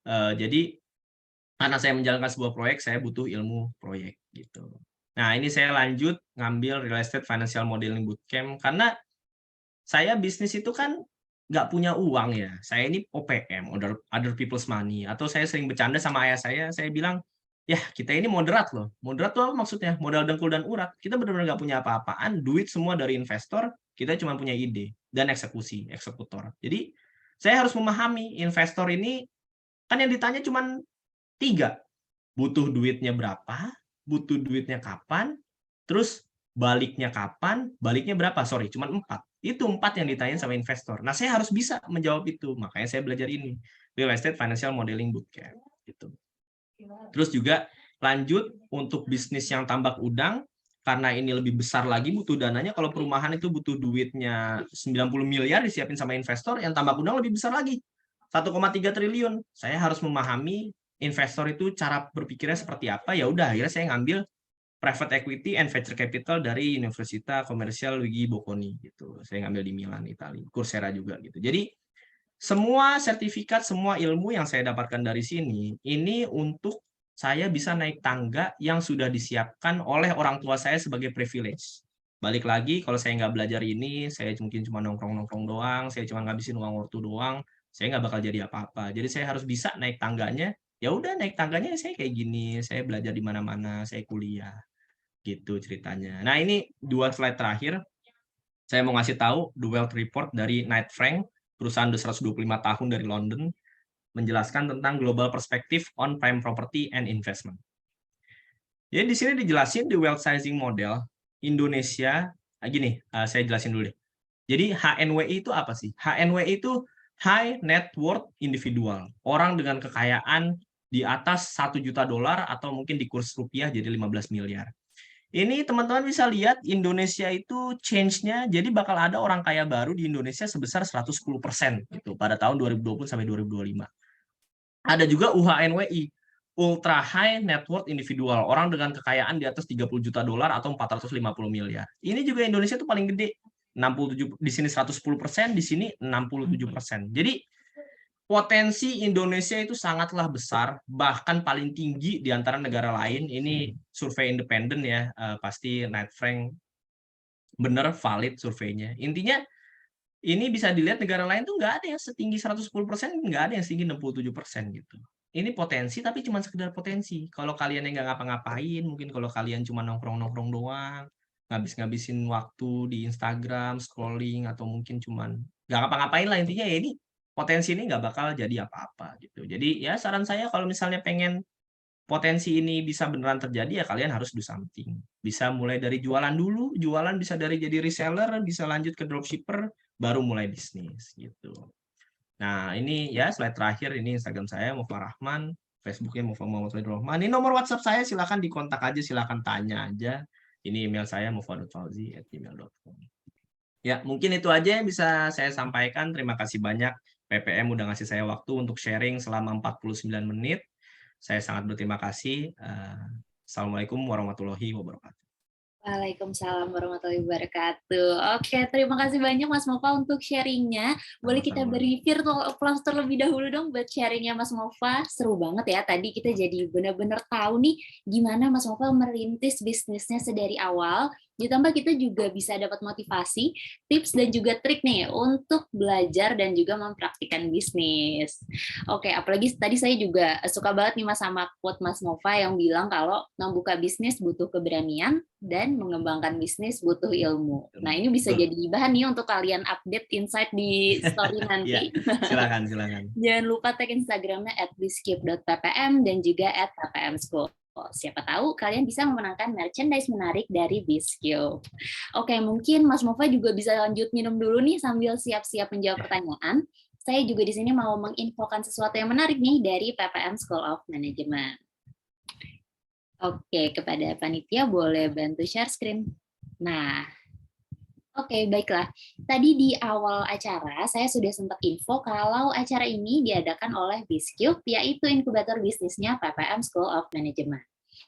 Jadi karena saya menjalankan sebuah proyek, saya butuh ilmu proyek gitu. Nah, ini saya lanjut ngambil Real Estate Financial Modeling Bootcamp karena saya bisnis itu kan nggak punya uang ya. Saya ini OPM, other people's money. Atau saya sering bercanda sama ayah saya bilang, ya kita ini moderat loh. Moderat tuh apa maksudnya? Modal dengkul dan urat. Kita benar-benar nggak punya apa-apaan, duit semua dari investor, kita cuma punya ide dan eksekutor. Jadi saya harus memahami investor ini, kan yang ditanya cuma 3, butuh duitnya berapa, butuh duitnya kapan, terus baliknya kapan, baliknya berapa, sorry, cuma 4. Itu 4 yang ditanyain sama investor. Nah, saya harus bisa menjawab itu, makanya saya belajar ini, Real Estate Financial Modeling Bootcamp. Gitu. Terus juga lanjut untuk bisnis yang tambak udang, karena ini lebih besar lagi butuh dananya, kalau perumahan itu butuh duitnya 90 miliar disiapin sama investor, yang tambak udang lebih besar lagi, 1,3 triliun. Saya harus memahami investor itu cara berpikirnya seperti apa. Ya udah, akhirnya saya ngambil private equity and venture capital dari Università Commercial Luigi Bocconi gitu. Saya ngambil di Milan, Italia. Coursera juga gitu. Jadi semua sertifikat, semua ilmu yang saya dapatkan dari sini ini untuk saya bisa naik tangga yang sudah disiapkan oleh orang tua saya sebagai privilege. Balik lagi, kalau saya nggak belajar ini, saya mungkin cuma nongkrong-nongkrong doang, saya cuma ngabisin uang ortu doang, saya nggak bakal jadi apa-apa. Jadi saya harus bisa naik tangganya. Ya udah, naik tangganya saya kayak gini, saya belajar di mana-mana, saya kuliah, gitu ceritanya. Nah, ini 2 slide terakhir, saya mau ngasih tahu The Wealth Report dari Knight Frank. perusahaan udah 125 tahun dari London, menjelaskan tentang global perspective on prime property and investment. Jadi di sini dijelasin di wealth sizing model Indonesia, gini, saya jelasin dulu deh. Jadi HNWI itu apa sih? HNWI itu High Net Worth Individual, orang dengan kekayaan di atas $1 juta atau mungkin di kurs rupiah jadi 15 miliar. Ini teman-teman bisa lihat Indonesia itu change-nya, jadi bakal ada orang kaya baru di Indonesia sebesar 110% gitu pada tahun 2020 sampai 2025. Ada juga UHNWI, Ultra High Net Worth Individual, orang dengan kekayaan di atas $30 juta atau 450 miliar. Ini juga Indonesia itu paling gede, 67, di sini 110%, di sini 67%. Jadi potensi Indonesia itu sangatlah besar, bahkan paling tinggi di antara negara lain. Ini survei independen ya, pasti Knight Frank bener valid surveinya. Intinya ini bisa dilihat negara lain tuh nggak ada yang setinggi 110%, nggak ada yang setinggi 67% gitu. Ini potensi tapi cuma sekedar potensi. Kalau kalian yang nggak ngapa-ngapain, mungkin kalau kalian cuma nongkrong-nongkrong doang, ngabis-ngabisin waktu di Instagram, scrolling, atau mungkin cuman nggak ngapa-ngapain lah, intinya ya ini potensi ini nggak bakal jadi apa-apa gitu. Jadi ya saran saya kalau misalnya pengen potensi ini bisa beneran terjadi ya kalian harus do something. Bisa mulai dari jualan dulu, jualan bisa dari jadi reseller, bisa lanjut ke dropshipper, baru mulai bisnis gitu. Nah ini ya slide terakhir, ini Instagram saya Mufa Rahman, Facebooknya Mufa Muhammad Rahman. Ini nomor WhatsApp saya, silakan dikontak aja, silakan tanya aja. Ini email saya mufa.fauzi@gmail.com. Ya mungkin itu aja yang bisa saya sampaikan. Terima kasih banyak PPM udah ngasih saya waktu untuk sharing selama 49 menit. Saya sangat berterima kasih. Assalamualaikum warahmatullahi wabarakatuh. Waalaikumsalam warahmatullahi wabarakatuh. Oke, terima kasih banyak Mas Mova untuk sharingnya. Boleh kita beri virtual applause terlebih dahulu dong buat sharingnya Mas Mova. Seru banget ya, tadi kita jadi benar-benar tahu nih gimana Mas Mova merintis bisnisnya sedari awal. Ditambah kita juga bisa dapat motivasi, tips, dan juga trik nih untuk belajar dan juga mempraktikkan bisnis. Oke, apalagi tadi saya juga suka banget nih Mas sama quote Mas Mova yang bilang kalau membuka bisnis butuh keberanian dan mengembangkan bisnis butuh ilmu. Nah, ini bisa jadi bahan nih untuk kalian update insight di story nanti. Ya, silakan. Jangan lupa tag Instagramnya @bizcube.ppm dan juga @ppmschool. Siapa tahu kalian bisa memenangkan merchandise menarik dari Bizcube. Oke, mungkin Mas Mova juga bisa lanjut minum dulu nih sambil siap-siap menjawab pertanyaan. Saya juga di sini mau menginfokan sesuatu yang menarik nih dari PPM School of Management. Oke, kepada panitia boleh bantu share screen. Nah, oke, baiklah. Tadi di awal acara saya sudah sempat info kalau acara ini diadakan oleh Bizcube, yaitu inkubator bisnisnya PPM School of Management.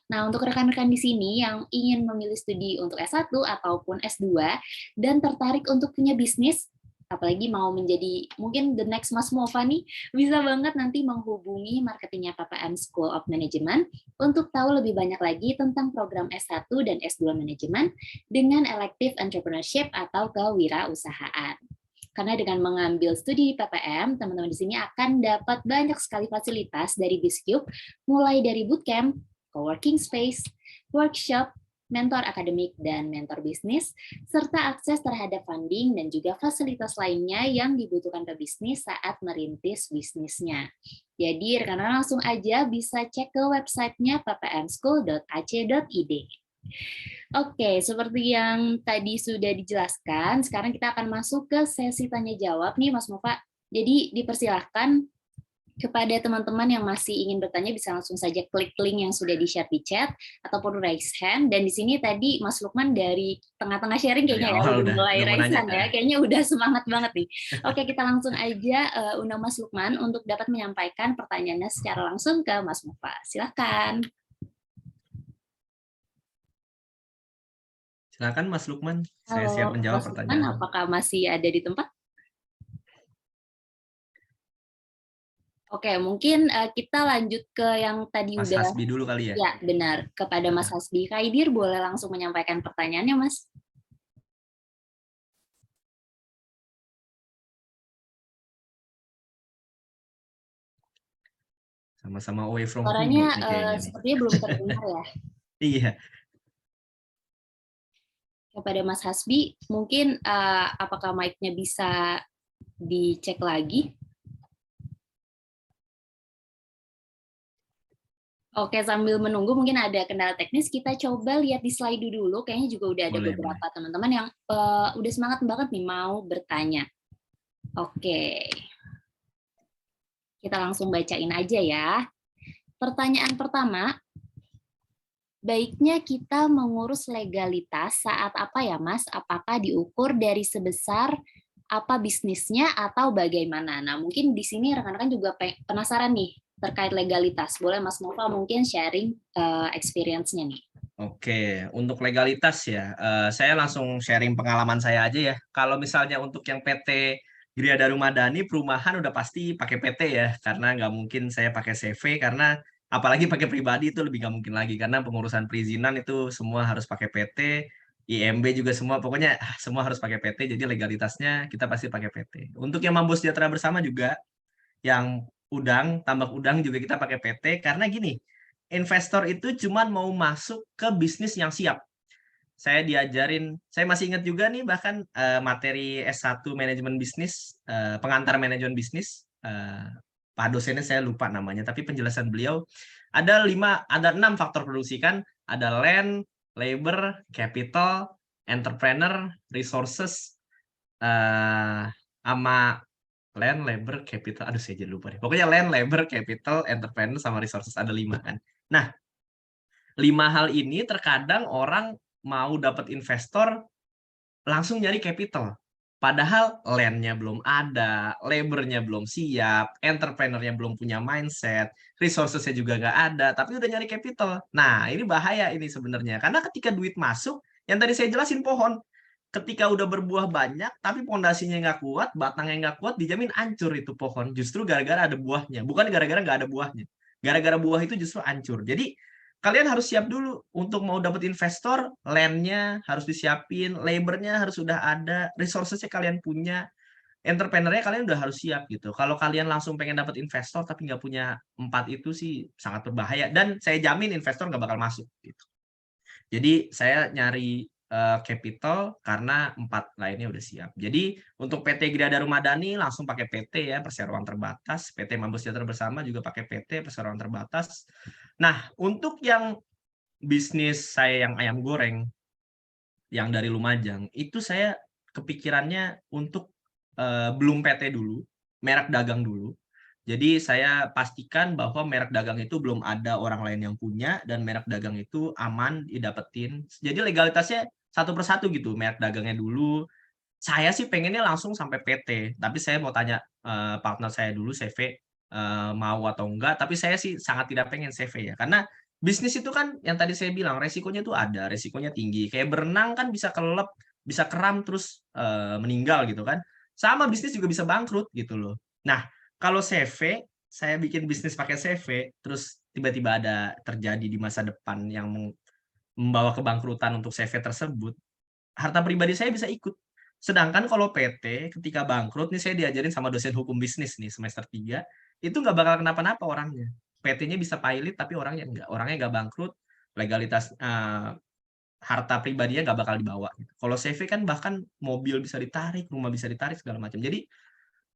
Nah, untuk rekan-rekan di sini yang ingin memilih studi untuk S1 ataupun S2 dan tertarik untuk punya bisnis, apalagi mau menjadi mungkin the next Mas Mova nih, bisa banget nanti menghubungi marketingnya PPM School of Management untuk tahu lebih banyak lagi tentang program S1 dan S2 Manajemen dengan elective entrepreneurship atau kewirausahaan. Karena dengan mengambil studi PPM, teman-teman di sini akan dapat banyak sekali fasilitas dari Bizcube, mulai dari bootcamp, co-working space, workshop, mentor akademik, dan mentor bisnis, serta akses terhadap funding dan juga fasilitas lainnya yang dibutuhkan pebisnis saat merintis bisnisnya. Jadi rekan-rekan langsung aja bisa cek ke websitenya ppmschool.ac.id. Oke, seperti yang tadi sudah dijelaskan, sekarang kita akan masuk ke sesi tanya-jawab nih Mas Mova. Jadi dipersilahkan kepada teman-teman yang masih ingin bertanya bisa langsung saja klik link yang sudah di-share di chat ataupun raise hand. Dan di sini tadi Mas Lukman dari tengah-tengah sharing kayaknya ya udah mulai raise hand ya. Kayaknya udah semangat banget nih. Oke, kita langsung aja undang Mas Lukman untuk dapat menyampaikan pertanyaannya secara langsung ke Mas Mova. Silakan. Silakan Mas Lukman. Saya siap menjawab pertanyaan. Lukman, apakah masih ada di tempat? Oke, mungkin kita lanjut ke yang tadi Mas udah. Mas Hasbi dulu kali ya? Ya, benar. Kepada Mas Hasbi Khaidir, boleh langsung menyampaikan pertanyaannya, Mas. Sama-sama away from Suaranya sepertinya belum terdengar ya. Iya. Kepada Mas Hasbi, mungkin apakah mic-nya bisa dicek lagi. Oke, sambil menunggu mungkin ada kendala teknis, kita coba lihat di slide dulu. Kayaknya juga udah ada Boleh, beberapa boleh. teman-teman yang udah semangat banget nih mau bertanya. Oke, kita langsung bacain aja ya. Pertanyaan pertama, baiknya kita mengurus legalitas saat apa ya, Mas? Apakah diukur dari sebesar apa bisnisnya atau bagaimana? Nah, mungkin di sini rekan-rekan juga penasaran nih terkait legalitas. Boleh Mas Nova mungkin sharing experience-nya nih. Oke, untuk legalitas ya, saya langsung sharing pengalaman saya aja ya. Kalau misalnya untuk yang PT Gria Daru Madani perumahan udah pasti pakai PT ya, karena nggak mungkin saya pakai CV, karena apalagi pakai pribadi itu lebih nggak mungkin lagi, karena pengurusan perizinan itu semua harus pakai PT, IMB juga semua, pokoknya semua harus pakai PT, jadi legalitasnya kita pasti pakai PT. Untuk yang Mambo Sejahtera Bersama juga, yang udang, tambak udang juga kita pakai PT, karena gini, investor itu cuma mau masuk ke bisnis yang siap. Saya diajarin, saya masih ingat juga nih bahkan materi S1 manajemen bisnis, pengantar manajemen bisnis, Pak dosennya saya lupa namanya, tapi penjelasan beliau ada 6 faktor produksi kan, ada land, labor, capital, entrepreneur, resources, sama land, labor, capital, aduh saya jadi lupa deh. Pokoknya land, labor, capital, entrepreneur, sama resources, ada 5 kan. Nah, 5 hal ini terkadang orang mau dapat investor langsung nyari capital. Padahal land-nya belum ada, labor-nya belum siap, entrepreneur-nya belum punya mindset, resources-nya juga nggak ada, tapi udah nyari capital. Nah, ini bahaya ini sebenarnya. Karena ketika duit masuk, yang tadi saya jelasin pohon, ketika udah berbuah banyak, tapi pondasinya nggak kuat, batangnya nggak kuat, dijamin hancur itu pohon. Justru gara-gara ada buahnya, bukan gara-gara nggak ada buahnya. Gara-gara buah itu justru hancur. Jadi kalian harus siap dulu untuk mau dapat investor, land-nya harus disiapin, labor-nya harus sudah ada, resources-nya kalian punya, entrepreneur-nya kalian udah harus siap gitu. Kalau kalian langsung pengen dapat investor tapi nggak punya 4 itu sih sangat berbahaya, dan saya jamin investor nggak bakal masuk gitu. Jadi saya nyari capital karena 4 lainnya udah siap. Jadi untuk PT Gria Daru Madani langsung pakai PT ya, perseroan terbatas. PT Mambo Sejahtera Bersama juga pakai PT, perseroan terbatas. Nah, untuk yang bisnis saya yang ayam goreng, yang dari Lumajang, itu saya kepikirannya untuk belum PT dulu, merek dagang dulu. Jadi saya pastikan bahwa merek dagang itu belum ada orang lain yang punya, dan merek dagang itu aman didapetin. Jadi legalitasnya satu persatu gitu, merek dagangnya dulu. Saya sih pengennya langsung sampai PT, tapi saya mau tanya partner saya dulu CV mau atau enggak, tapi saya sih sangat tidak pengen CV ya. Karena bisnis itu kan yang tadi saya bilang resikonya tuh ada, resikonya tinggi. Kayak berenang kan bisa kelelep, bisa kram terus meninggal gitu kan. Sama bisnis juga bisa bangkrut gitu loh. Nah, kalau CV, saya bikin bisnis pakai CV, terus tiba-tiba ada terjadi di masa depan yang membawa kebangkrutan untuk CV tersebut, harta pribadi saya bisa ikut. Sedangkan kalau PT ketika bangkrut, nih saya diajarin sama dosen hukum bisnis nih semester 3, itu nggak bakal kenapa-napa orangnya. PT-nya bisa pilot tapi orangnya enggak. Orangnya nggak bangkrut, legalitas harta pribadinya nggak bakal dibawa gitu. Kalau CV kan bahkan mobil bisa ditarik, rumah bisa ditarik, segala macam. Jadi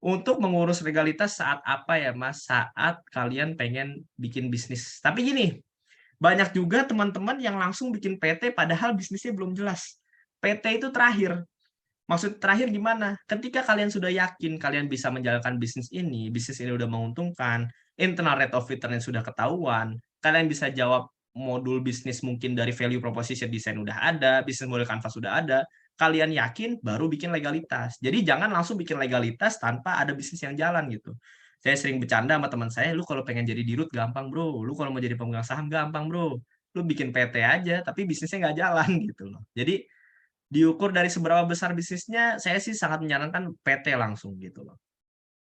untuk mengurus legalitas saat apa ya Mas? Saat kalian pengen bikin bisnis. Tapi gini, banyak juga teman-teman yang langsung bikin PT padahal bisnisnya belum jelas. PT itu terakhir. Maksud terakhir gimana? Ketika kalian sudah yakin kalian bisa menjalankan bisnis ini udah menguntungkan, internal rate of return sudah ketahuan, kalian bisa jawab modul bisnis mungkin dari value proposition design udah ada, bisnis model canvas sudah ada, kalian yakin baru bikin legalitas. Jadi jangan langsung bikin legalitas tanpa ada bisnis yang jalan gitu. Saya sering bercanda sama teman saya, lu kalau pengen jadi dirut gampang bro, lu kalau mau jadi pemegang saham gampang bro, lu bikin PT aja tapi bisnisnya nggak jalan gitu loh. Jadi diukur dari seberapa besar bisnisnya, saya sih sangat menyarankan PT langsung gitu loh.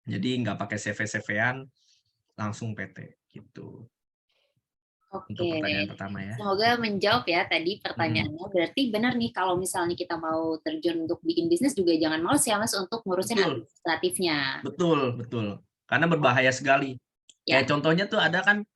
Jadi nggak pakai CV-CV-an, langsung PT gitu. Untuk Oke, pertanyaan pertama ya. semoga menjawab ya tadi pertanyaannya. Berarti benar nih kalau misalnya kita mau terjun untuk bikin bisnis juga jangan males ya Mas untuk ngurusin Betul, administratifnya. betul, betul. Karena berbahaya sekali. Kayak Ya, contohnya tuh ada kan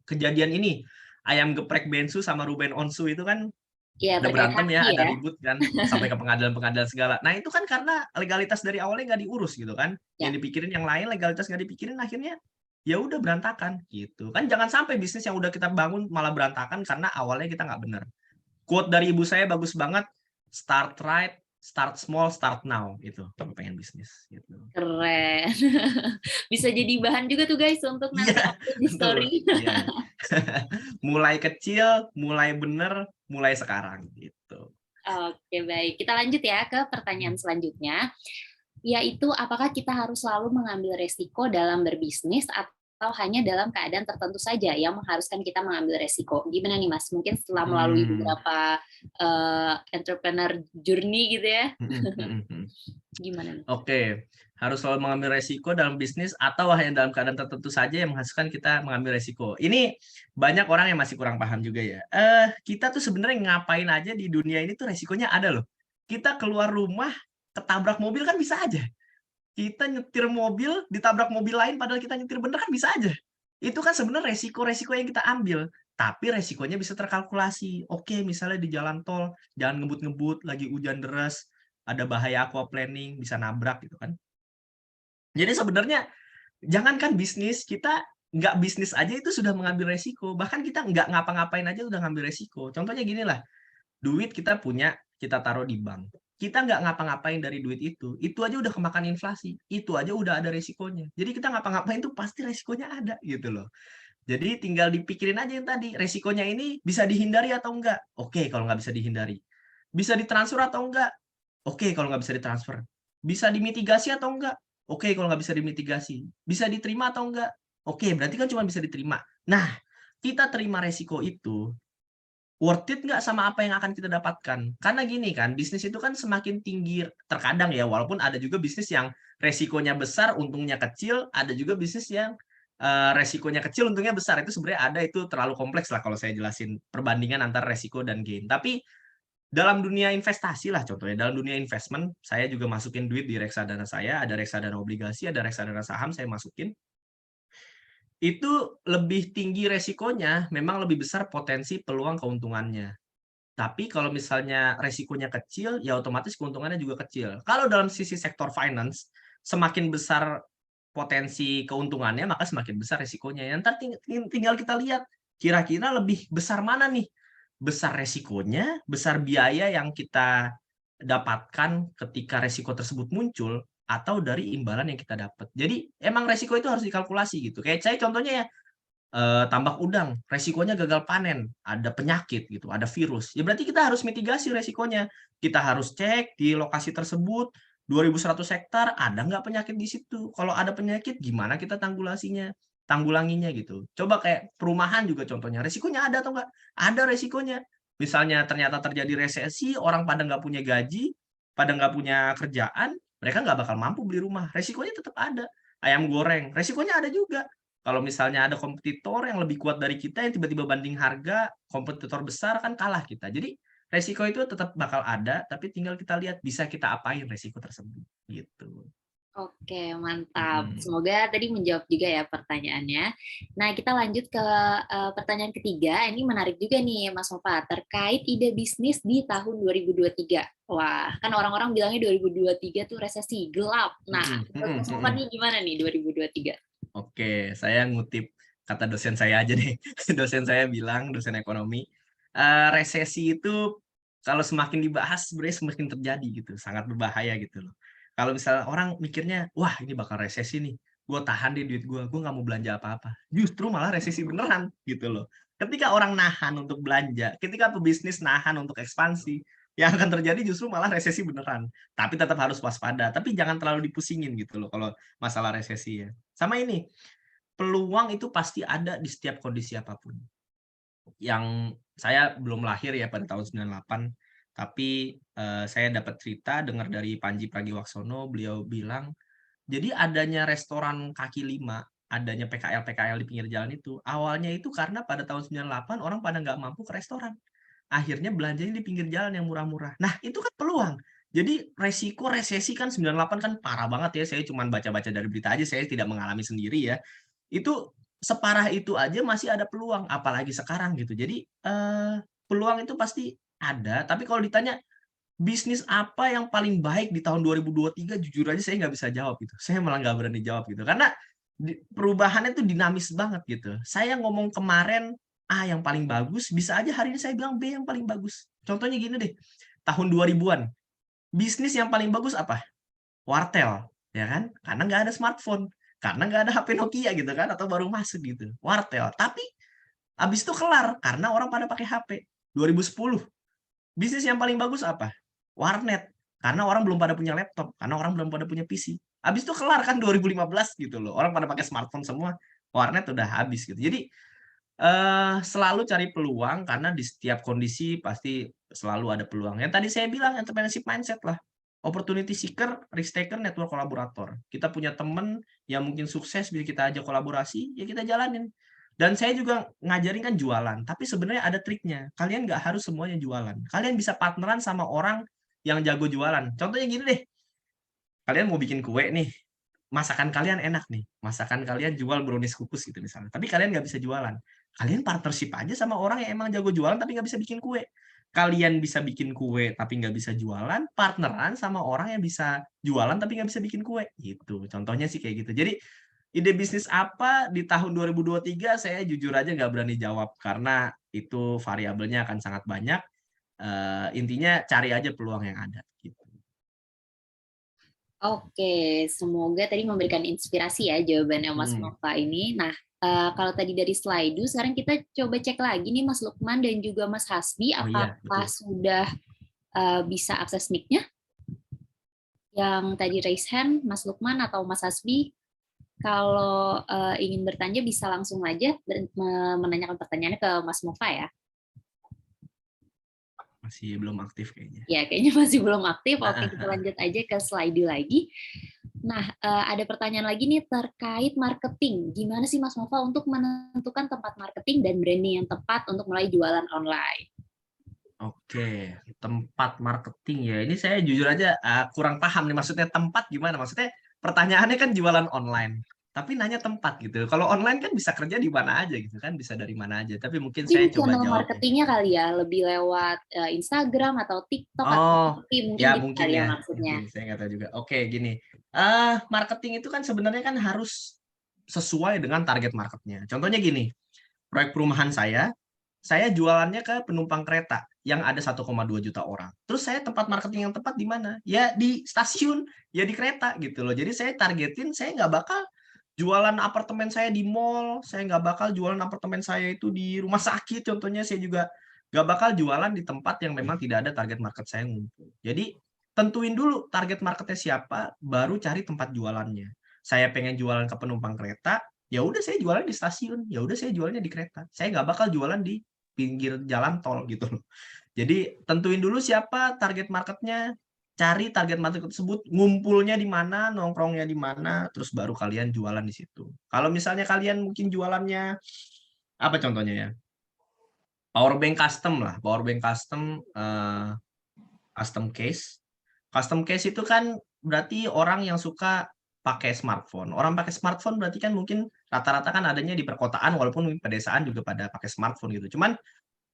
kejadian ini, ayam geprek Bensu sama Ruben Onsu itu kan Ya, Udah terkait berantem ya, haki ada ya. ribut kan, sampai ke pengadilan-pengadilan segala. Nah itu kan karena legalitas dari awalnya nggak diurus gitu kan. Ya, Yang dipikirin yang lain, legalitas nggak dipikirin, akhirnya ya udah berantakan gitu. Kan jangan sampai bisnis yang udah kita bangun malah berantakan karena awalnya kita nggak bener. Quote dari ibu saya bagus banget, start right, start small, start now. Itu kalau pengen bisnis gitu. keren. Bisa jadi bahan juga tuh guys untuk Iya, nanti upload di betul. story. Iya. Mulai kecil, mulai bener, mulai sekarang gitu. Oke, baik. Kita lanjut ya ke pertanyaan selanjutnya, yaitu apakah kita harus selalu mengambil resiko dalam berbisnis atau hanya dalam keadaan tertentu saja yang mengharuskan kita mengambil resiko? Gimana nih Mas? Mungkin setelah melalui beberapa entrepreneur journey gitu ya, gimana nih? Oke, harus selalu mengambil resiko dalam bisnis atau hanya dalam keadaan tertentu saja yang menghasilkan kita mengambil resiko. Ini banyak orang yang masih kurang paham juga ya. Kita tuh sebenarnya ngapain aja di dunia ini tuh resikonya ada loh. Kita keluar rumah, ketabrak mobil kan bisa aja. Kita nyetir mobil, ditabrak mobil lain padahal kita nyetir bener kan bisa aja. Itu kan sebenarnya resiko-resiko yang kita ambil. Tapi resikonya bisa terkalkulasi. Oke, misalnya di jalan tol, jangan ngebut-ngebut, lagi hujan deras, ada bahaya aquaplaning, bisa nabrak gitu kan. Jadi sebenarnya jangankan bisnis, kita nggak bisnis aja itu sudah mengambil resiko. Bahkan kita nggak ngapa-ngapain aja udah ngambil resiko. Contohnya gini lah, duit kita punya, kita taruh di bank. Kita nggak ngapa-ngapain dari duit itu aja udah kemakan inflasi. Itu aja udah ada resikonya. Jadi kita ngapa-ngapain tuh pasti resikonya ada gitu loh. Jadi tinggal dipikirin aja yang tadi, resikonya ini bisa dihindari atau enggak? Oke, kalau nggak bisa dihindari. Bisa ditransfer atau enggak? Oke, kalau nggak bisa ditransfer. Bisa dimitigasi atau enggak? Oke, kalau nggak bisa dimitigasi. Bisa diterima atau enggak? Oke, berarti kan cuma bisa diterima. Nah, kita terima resiko itu, worth it nggak sama apa yang akan kita dapatkan? Karena gini kan, bisnis itu kan semakin tinggi, terkadang ya, walaupun ada juga bisnis yang resikonya besar, untungnya kecil, ada juga bisnis yang resikonya kecil, untungnya besar. Itu sebenarnya ada, itu terlalu kompleks lah kalau saya jelasin perbandingan antara resiko dan gain. Tapi dalam dunia investasi lah contohnya, dalam dunia investment, saya juga masukin duit di reksadana saya, ada reksadana obligasi, ada reksadana saham saya masukin. Itu lebih tinggi resikonya, memang lebih besar potensi peluang keuntungannya. Tapi kalau misalnya resikonya kecil, ya otomatis keuntungannya juga kecil. Kalau dalam sisi sektor finance, semakin besar potensi keuntungannya, maka semakin besar resikonya. Yang tinggal kita lihat, kira-kira lebih besar mana nih? Besar resikonya, besar biaya yang kita dapatkan ketika resiko tersebut muncul, atau dari imbalan yang kita dapat. Jadi emang resiko itu harus dikalkulasi gitu. Kayak saya contohnya ya, tambak udang, resikonya gagal panen, ada penyakit gitu, ada virus. Ya berarti kita harus mitigasi resikonya. Kita harus cek di lokasi tersebut, 2.100 hektar, ada nggak penyakit di situ? Kalau ada penyakit, gimana kita tanggulanginya gitu. Coba kayak perumahan juga contohnya, resikonya ada atau nggak? Ada resikonya. Misalnya ternyata terjadi resesi, orang pada nggak punya gaji, pada nggak punya kerjaan, mereka nggak bakal mampu beli rumah. Resikonya tetap ada. Ayam goreng, resikonya ada juga. Kalau misalnya ada kompetitor yang lebih kuat dari kita yang tiba-tiba banding harga, kompetitor besar kan kalah kita. Jadi resiko itu tetap bakal ada, tapi tinggal kita lihat bisa kita apain resiko tersebut gitu. Oke, mantap. Semoga tadi menjawab juga ya pertanyaannya. Nah, kita lanjut ke pertanyaan ketiga. Ini menarik juga nih, Mas Nova, terkait ide bisnis di tahun 2023. Wah, kan orang-orang bilangnya 2023 tuh resesi gelap. Nah, menurut Mas Nova nih gimana nih 2023? Oke, saya ngutip kata dosen saya aja deh. Dosen saya bilang, dosen ekonomi, resesi itu kalau semakin dibahas sebenarnya semakin terjadi gitu, sangat berbahaya gitu loh. Kalau misalnya orang mikirnya, wah ini bakal resesi nih, gue tahan deh duit gue nggak mau belanja apa-apa. Justru malah resesi beneran gitu loh. Ketika orang nahan untuk belanja, ketika pebisnis nahan untuk ekspansi, yang akan terjadi justru malah resesi beneran. Tapi tetap harus waspada, tapi jangan terlalu dipusingin gitu loh kalau masalah resesi ya. Sama ini, peluang itu pasti ada di setiap kondisi apapun. Yang saya belum lahir ya pada tahun 98, tapi saya dapat cerita dengar dari Panji Pragiwaksono, beliau bilang, jadi adanya restoran kaki lima, adanya PKL-PKL di pinggir jalan itu, awalnya itu karena pada tahun 98 orang pada nggak mampu ke restoran. Akhirnya belanjanya di pinggir jalan yang murah-murah. Nah, itu kan peluang. Jadi resiko resesi kan 98 kan parah banget ya, saya cuma baca-baca dari berita aja, saya tidak mengalami sendiri ya. Itu separah itu aja masih ada peluang, apalagi sekarang gitu. Jadi peluang itu pasti Ada, tapi kalau ditanya bisnis apa yang paling baik di tahun 2023, jujur aja saya nggak bisa jawab gitu. Saya malah nggak berani jawab gitu, karena perubahannya tuh dinamis banget gitu. Saya ngomong kemarin A yang paling bagus, bisa aja hari ini saya bilang B yang paling bagus. Contohnya gini deh, tahun 2000-an, bisnis yang paling bagus apa? Wartel, ya kan? Karena nggak ada smartphone, karena nggak ada HP Nokia gitu kan, atau baru masuk gitu, wartel. Tapi habis itu kelar, karena orang pada pakai HP. 2010, bisnis yang paling bagus apa? Warnet, karena orang belum pada punya laptop, karena orang belum pada punya PC. Habis itu kelar kan 2015 gitu loh, orang pada pakai smartphone semua, warnet udah habis gitu. Jadi selalu cari peluang karena di setiap kondisi pasti selalu ada peluang. Yang tadi saya bilang entrepreneurship mindset lah. Opportunity seeker, risk taker, network kolaborator. Kita punya temen yang mungkin sukses, bisa kita ajak kolaborasi, ya kita jalanin. Dan saya juga ngajarin kan jualan, tapi sebenarnya ada triknya. Kalian nggak harus semuanya jualan. Kalian bisa partneran sama orang yang jago jualan. Contohnya gini deh, kalian mau bikin kue nih, masakan kalian enak nih, masakan kalian jual brownies kukus gitu misalnya, tapi kalian nggak bisa jualan. Kalian partnership aja sama orang yang emang jago jualan tapi nggak bisa bikin kue. Kalian bisa bikin kue tapi nggak bisa jualan, partneran sama orang yang bisa jualan tapi nggak bisa bikin kue. Gitu, contohnya sih kayak gitu. Jadi ide bisnis apa di tahun 2023 saya jujur aja nggak berani jawab karena itu variabelnya akan sangat banyak. Intinya cari aja peluang yang ada. Gitu. Oke, semoga tadi memberikan inspirasi ya jawabannya Mas Hmm. Nova ini. Nah, kalau tadi dari slide, sekarang kita coba cek lagi nih Mas Lukman dan juga Mas Hasbi, Oh iya, apakah betul. sudah bisa akses mic-nya? Yang tadi raise hand, Mas Lukman atau Mas Hasbi, kalau ingin bertanya bisa langsung aja menanyakan pertanyaannya ke Mas Nova ya. Masih belum aktif kayaknya. Ya, kayaknya masih belum aktif. Oke, kita lanjut aja ke slide lagi. Nah, ada pertanyaan lagi nih terkait marketing. Gimana sih Mas Nova untuk menentukan tempat marketing dan branding yang tepat untuk mulai jualan online? Oke, tempat marketing ya. Ini saya jujur aja kurang paham nih, maksudnya tempat gimana? Maksudnya pertanyaannya kan jualan online, tapi nanya tempat gitu. Kalau online kan bisa kerja di mana aja gitu kan, bisa dari mana aja. Tapi mungkin saya Mungkin coba channel jawab ya. marketingnya kali ya, lebih lewat Instagram atau TikTok atau Oh, FB, mungkin ya gitu mungkin kali ya ya, maksudnya. mungkin saya nggak tahu juga. Oke, gini. Marketing itu kan sebenarnya kan harus sesuai dengan target marketnya. Contohnya gini, proyek perumahan saya jualannya ke penumpang kereta yang ada 1,2 juta orang. Terus saya tempat marketing yang tepat di mana? Ya di stasiun, ya di kereta gitu loh. Jadi saya targetin, saya nggak bakal jualan apartemen saya di mall, saya nggak bakal jualan apartemen saya itu di rumah sakit, contohnya saya juga nggak bakal jualan di tempat yang memang tidak ada target market saya ngumpul. Jadi tentuin dulu target marketnya siapa, baru cari tempat jualannya. Saya pengen jualan ke penumpang kereta, ya udah saya jualan di stasiun, ya udah saya jualannya di kereta. Saya nggak bakal jualan di pinggir jalan tol gitu loh. Jadi tentuin dulu siapa target marketnya, cari target market tersebut, ngumpulnya di mana, nongkrongnya di mana, terus baru kalian jualan di situ. Kalau misalnya kalian mungkin jualannya apa contohnya ya? Power bank custom lah, power bank custom custom case. Custom case itu kan berarti orang yang suka pakai smartphone. Orang pakai smartphone berarti kan mungkin rata-rata kan adanya di perkotaan walaupun di pedesaan juga pada pakai smartphone gitu. Cuman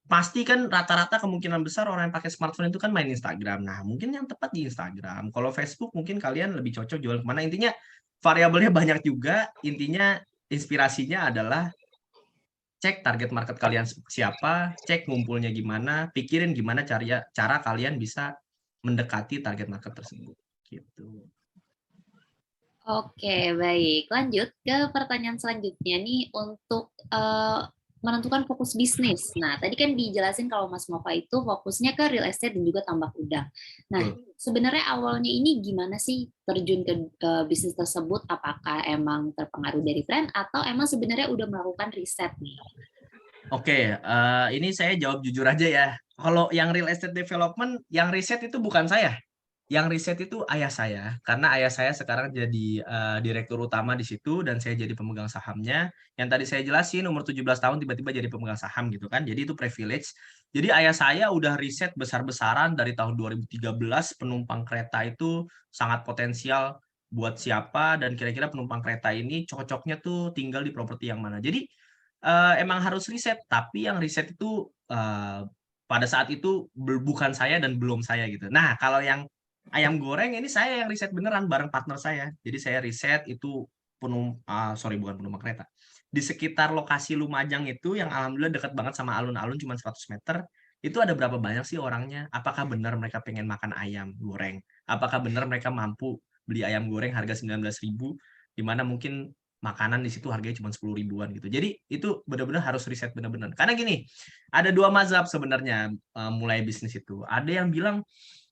pasti kan rata-rata kemungkinan besar orang yang pakai smartphone itu kan main Instagram. Nah, mungkin yang tepat di Instagram. Kalau Facebook mungkin kalian lebih cocok jual kemana. Intinya variabelnya banyak juga. Intinya inspirasinya adalah cek target market kalian siapa, cek ngumpulnya gimana, pikirin gimana cara kalian bisa mendekati target market tersebut. Gitu. Oke, baik. Lanjut ke pertanyaan selanjutnya nih untuk menentukan fokus bisnis. Nah, tadi kan dijelasin kalau Mas Nova itu fokusnya ke real estate dan juga tambak udang. Nah, Betul. sebenarnya awalnya ini gimana sih terjun ke bisnis tersebut? Apakah emang terpengaruh dari tren atau emang sebenarnya udah melakukan riset nih? Oke, ini saya jawab jujur aja ya. Kalau yang real estate development, yang riset itu bukan saya. Yang riset itu ayah saya, karena ayah saya sekarang jadi direktur utama di situ dan saya jadi pemegang sahamnya. Yang tadi saya jelasin umur 17 tahun tiba-tiba jadi pemegang saham gitu kan. Jadi itu privilege. Jadi ayah saya udah riset besar-besaran dari tahun 2013 penumpang kereta itu sangat potensial buat siapa dan kira-kira penumpang kereta ini cocoknya tuh tinggal di properti yang mana. Jadi emang harus riset, tapi yang riset itu pada saat itu bukan saya dan belum saya gitu. Nah, kalau yang ayam goreng ini saya yang riset beneran bareng partner saya. Jadi saya riset itu bukan penumpang kereta. Di sekitar lokasi Lumajang itu yang alhamdulillah dekat banget sama alun-alun cuma 100 meter, itu ada berapa banyak sih orangnya? Apakah benar mereka pengen makan ayam goreng? Apakah benar mereka mampu beli ayam goreng harga 19.000, di mana mungkin makanan di situ harganya cuma 10 ribuan gitu. Jadi itu benar-benar harus riset benar-benar. Karena gini, ada dua mazhab sebenarnya mulai bisnis itu. Ada yang bilang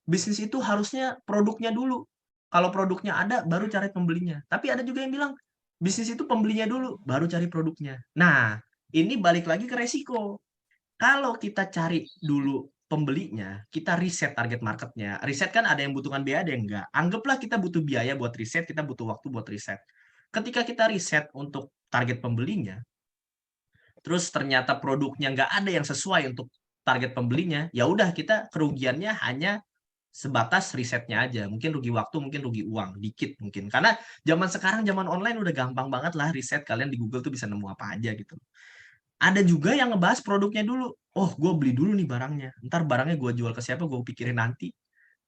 bisnis itu harusnya produknya dulu. Kalau produknya ada, baru cari pembelinya. Tapi ada juga yang bilang, bisnis itu pembelinya dulu, baru cari produknya. Nah, ini balik lagi ke resiko. Kalau kita cari dulu pembelinya, kita riset target marketnya. Riset kan ada yang butuhkan biaya, ada yang enggak. Anggaplah kita butuh biaya buat riset, kita butuh waktu buat riset. Ketika kita riset untuk target pembelinya, terus ternyata produknya nggak ada yang sesuai untuk target pembelinya, ya udah kita kerugiannya hanya sebatas risetnya aja. Mungkin rugi waktu, mungkin rugi uang, dikit mungkin. Karena zaman sekarang, zaman online udah gampang banget lah riset. Kalian di Google tuh bisa nemu apa aja gitu. Ada juga yang ngebahas produknya dulu. Oh, gue beli dulu nih barangnya. Ntar barangnya gue jual ke siapa, gue pikirin nanti.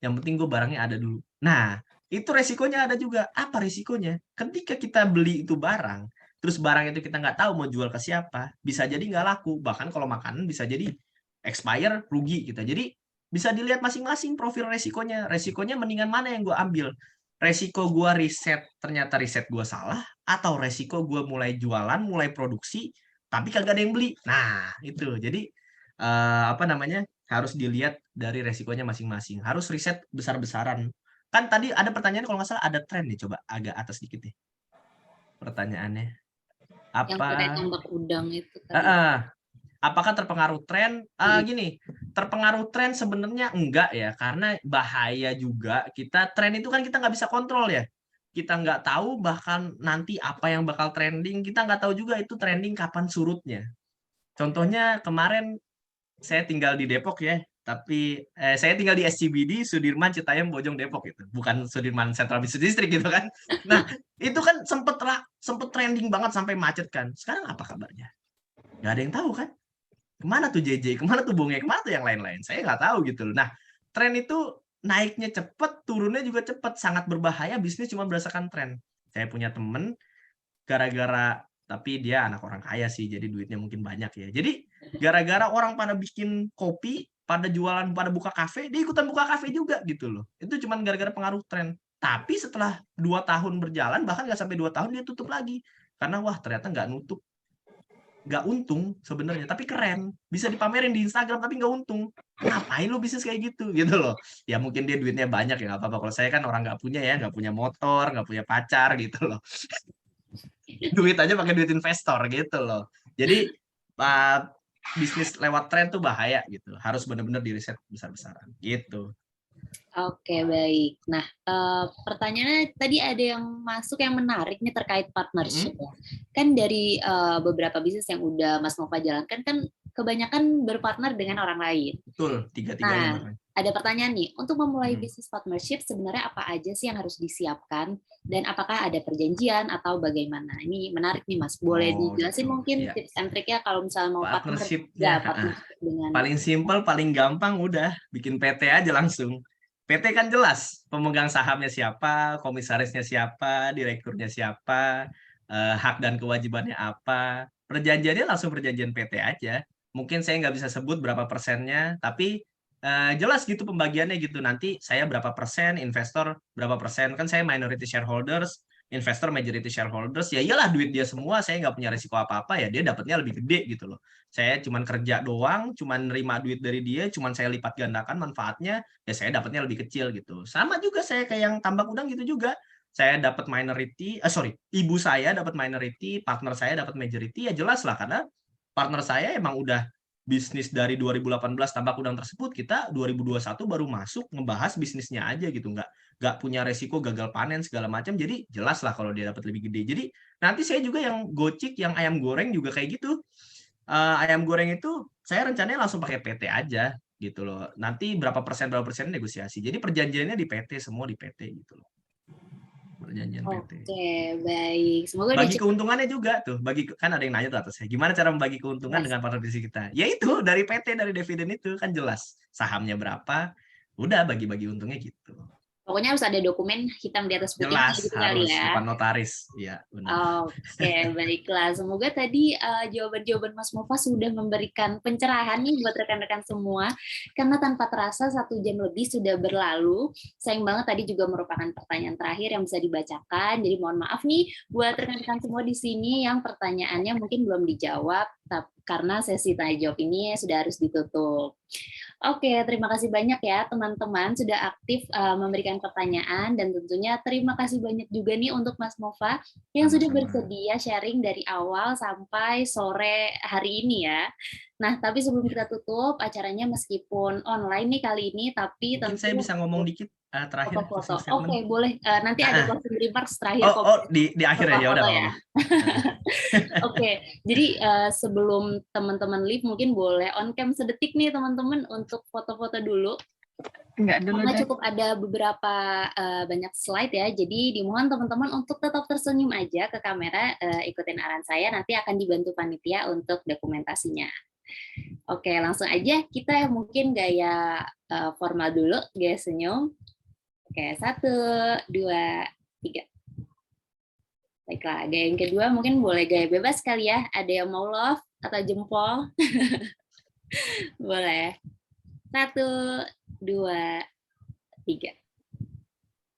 Yang penting gue barangnya ada dulu. Nah, itu resikonya ada juga. Apa resikonya? Ketika kita beli itu barang, terus barang itu kita nggak tahu mau jual ke siapa, bisa jadi nggak laku. Bahkan kalau makanan bisa jadi expire, rugi kita. Jadi bisa dilihat masing-masing profil resikonya. Resikonya mendingan mana yang gue ambil? Resiko gue riset, ternyata riset gue salah, atau resiko gue mulai jualan, mulai produksi, tapi kagak ada yang beli. Nah, itu. Jadi harus dilihat dari resikonya masing-masing. Harus riset besar-besaran. Kan tadi ada pertanyaan kalau nggak salah ada tren nih, coba agak atas dikit nih. Pertanyaannya. Yang pakai tombak udang itu kan. Apakah terpengaruh tren? Gini, terpengaruh tren sebenarnya enggak ya, karena bahaya juga. Tren itu kan kita nggak bisa kontrol ya. Kita nggak tahu bahkan nanti apa yang bakal trending. Kita nggak tahu juga itu trending kapan surutnya. Contohnya kemarin saya tinggal di Depok ya, tapi saya tinggal di SCBD, Sudirman, Citayam, Bojong, Depok gitu. Bukan Sudirman Central Business District gitu kan. Nah, itu kan sempet trending banget sampai macet kan. Sekarang apa kabarnya? Nggak ada yang tahu kan. Kemana tuh JJ, kemana tuh Bonge, kemana tuh yang lain-lain, saya nggak tahu gitu loh. Nah, tren itu naiknya cepet, turunnya juga cepet, sangat berbahaya bisnis cuma berdasarkan tren. Saya punya temen, tapi dia anak orang kaya sih, jadi duitnya mungkin banyak ya. Jadi gara-gara orang pada bikin kopi, pada jualan, pada buka kafe, dia ikutan buka kafe juga gitu loh. Itu cuma gara-gara pengaruh tren. Tapi setelah 2 tahun berjalan, bahkan nggak sampai 2 tahun dia tutup lagi. Karena wah ternyata nggak untung sebenarnya, tapi keren, bisa dipamerin di Instagram tapi nggak untung. Ngapain lu bisnis kayak gitu loh. Ya mungkin dia duitnya banyak ya nggak apa-apa. Kalau saya kan orang nggak punya ya, nggak punya motor, nggak punya pacar gitu loh. Duit aja pakai duit investor gitu loh. Jadi bisnis lewat tren tuh bahaya gitu, harus benar-benar diriset besar-besaran gitu. Oke, baik. Nah, pertanyaannya tadi ada yang masuk yang menarik nih terkait partnership ya. Kan dari beberapa bisnis yang udah Mas Nova jalankan kan kebanyakan berpartner dengan orang lain. Betul, tiga-tiganya. Nah, ada pertanyaan nih, untuk memulai bisnis partnership sebenarnya apa aja sih yang harus disiapkan dan apakah ada perjanjian atau bagaimana? Ini menarik nih Mas, boleh dijelasin mungkin tips and triknya kalau misalnya mau partnership dengan paling simpel, paling gampang udah bikin PT aja langsung. PT kan jelas, pemegang sahamnya siapa, komisarisnya siapa, direkturnya siapa, hak dan kewajibannya apa. Perjanjiannya langsung perjanjian PT aja. Mungkin saya nggak bisa sebut berapa persennya, tapi jelas gitu pembagiannya gitu. Nanti saya berapa persen, investor berapa persen. Kan saya minority shareholders, investor majority shareholders. Ya iyalah duit dia semua, saya nggak punya risiko apa-apa ya. Dia dapatnya lebih gede gitu loh. Saya cuma kerja doang, cuma nerima duit dari dia, cuma saya lipat gandakan manfaatnya, ya saya dapatnya lebih kecil gitu. Sama juga saya kayak yang tambak udang gitu juga. Saya dapat minority, ibu saya dapat minority, partner saya dapat majority, ya jelas lah karena partner saya emang udah bisnis dari 2018 tambak udang tersebut, kita 2021 baru masuk ngebahas bisnisnya aja gitu, nggak punya resiko gagal panen segala macam, jadi jelas lah kalau dia dapat lebih gede. Jadi nanti saya juga yang gocik, yang ayam goreng juga kayak gitu. Ayam goreng itu saya rencananya langsung pakai PT aja gitu loh. Nanti berapa persen negosiasi. Jadi perjanjiannya di PT, semua di PT gitu loh. perjanjian PT. Oke, baik. Semoga udah Bagi keuntungannya juga tuh, kan ada yang nanya tuh atasnya, gimana cara membagi keuntungan jelas. dengan partner bisnis kita? Ya itu dari PT, dari dividen itu kan jelas sahamnya berapa, udah bagi-bagi untungnya gitu. Pokoknya harus ada dokumen hitam di atas putih Jelas gitu kali harus ya. depan notaris, ya benar. Oke, baiklah. Semoga tadi jawaban-jawaban Mas Mufa sudah memberikan pencerahan nih buat rekan-rekan semua. Karena tanpa terasa 1 jam lebih sudah berlalu. Sayang banget tadi juga merupakan pertanyaan terakhir yang bisa dibacakan. Jadi mohon maaf nih buat rekan-rekan semua di sini yang pertanyaannya mungkin belum dijawab, karena sesi tanya jawab ini sudah harus ditutup. Oke, terima kasih banyak ya teman-teman sudah aktif memberikan pertanyaan, dan tentunya terima kasih banyak juga nih untuk Mas Mova yang sudah bersedia sharing dari awal sampai sore hari ini ya. Nah, tapi sebelum kita tutup acaranya, meskipun online nih kali ini, tapi Mungkin tentu saya bisa ngomong dikit terakhir foto-foto. closing statement. Oke, boleh. Nanti ada closing remarks terakhir. Di akhir ya udah ya. Oke, jadi sebelum teman-teman leave mungkin boleh on cam sedetik nih teman-teman untuk foto-foto dulu. Enggak dulu Karena deh. cukup ada beberapa banyak slide ya, jadi dimohon teman-teman untuk tetap tersenyum aja ke kamera, ikutin arahan saya, nanti akan dibantu panitia untuk dokumentasinya. Oke, langsung aja kita mungkin gaya formal dulu, gaya senyum. Oke, 1, 2, 3. Baiklah, gaya yang kedua mungkin boleh gaya bebas kali ya. Ada yang mau love atau jempol? Boleh. 1, 2, 3.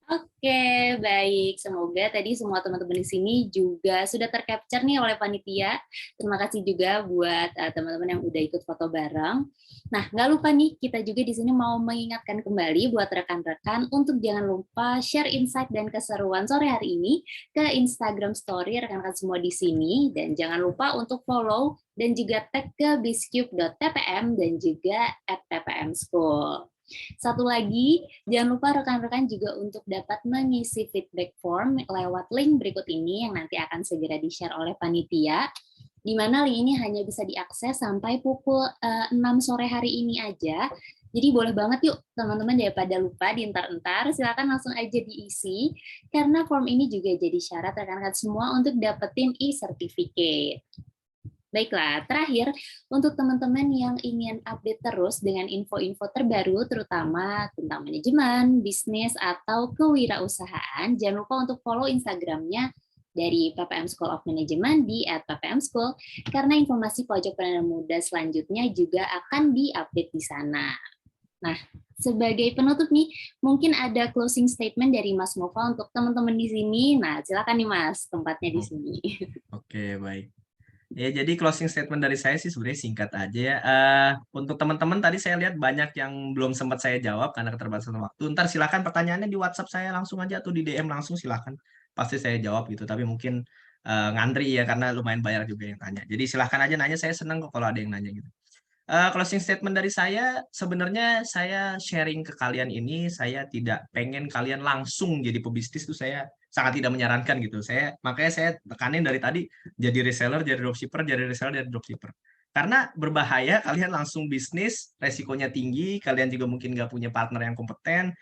Oke, baik. Semoga tadi semua teman-teman di sini juga sudah tercapture nih oleh panitia. Terima kasih juga buat teman-teman yang udah ikut foto bareng. Nah, nggak lupa nih, kita juga di sini mau mengingatkan kembali buat rekan-rekan untuk jangan lupa share insight dan keseruan sore hari ini ke Instagram Story rekan-rekan semua di sini. Dan jangan lupa untuk follow dan juga tag ke bizcube.tpm dan juga @tpmschool. Satu lagi, jangan lupa rekan-rekan juga untuk dapat mengisi feedback form lewat link berikut ini yang nanti akan segera di-share oleh panitia, di mana link ini hanya bisa diakses sampai pukul 6 sore hari ini aja. Jadi boleh banget yuk teman-teman, daripada lupa dientar-entar, silakan langsung aja diisi, karena form ini juga jadi syarat rekan-rekan semua untuk dapetin e-certificate. Baiklah, terakhir untuk teman-teman yang ingin update terus dengan info-info terbaru terutama tentang manajemen, bisnis, atau kewirausahaan, jangan lupa untuk follow Instagramnya dari PPM School of Management di @ppmschool, karena informasi pojok planner muda selanjutnya juga akan diupdate di sana. Nah, sebagai penutup nih, mungkin ada closing statement dari Mas Mova untuk teman-teman di sini. Nah, silakan nih Mas, tempatnya di sini. Oke, baik. Ya, jadi closing statement dari saya sih sebenarnya singkat aja ya. Untuk teman-teman tadi saya lihat banyak yang belum sempat saya jawab karena keterbatasan waktu. Ntar silakan pertanyaannya di WhatsApp saya langsung aja atau di DM langsung, silakan. Pasti saya jawab gitu. Tapi mungkin ngantri ya karena lumayan banyak juga yang tanya. Jadi silakan aja nanya, saya senang kok kalau ada yang nanya gitu. Closing statement dari saya, sebenarnya saya sharing ke kalian ini, saya tidak pengen kalian langsung jadi pebisnis, tuh saya sangat tidak menyarankan gitu. Makanya saya tekanin dari tadi, jadi reseller, jadi dropshipper, jadi reseller, jadi dropshipper. Karena berbahaya kalian langsung bisnis, resikonya tinggi, kalian juga mungkin nggak punya partner yang kompeten,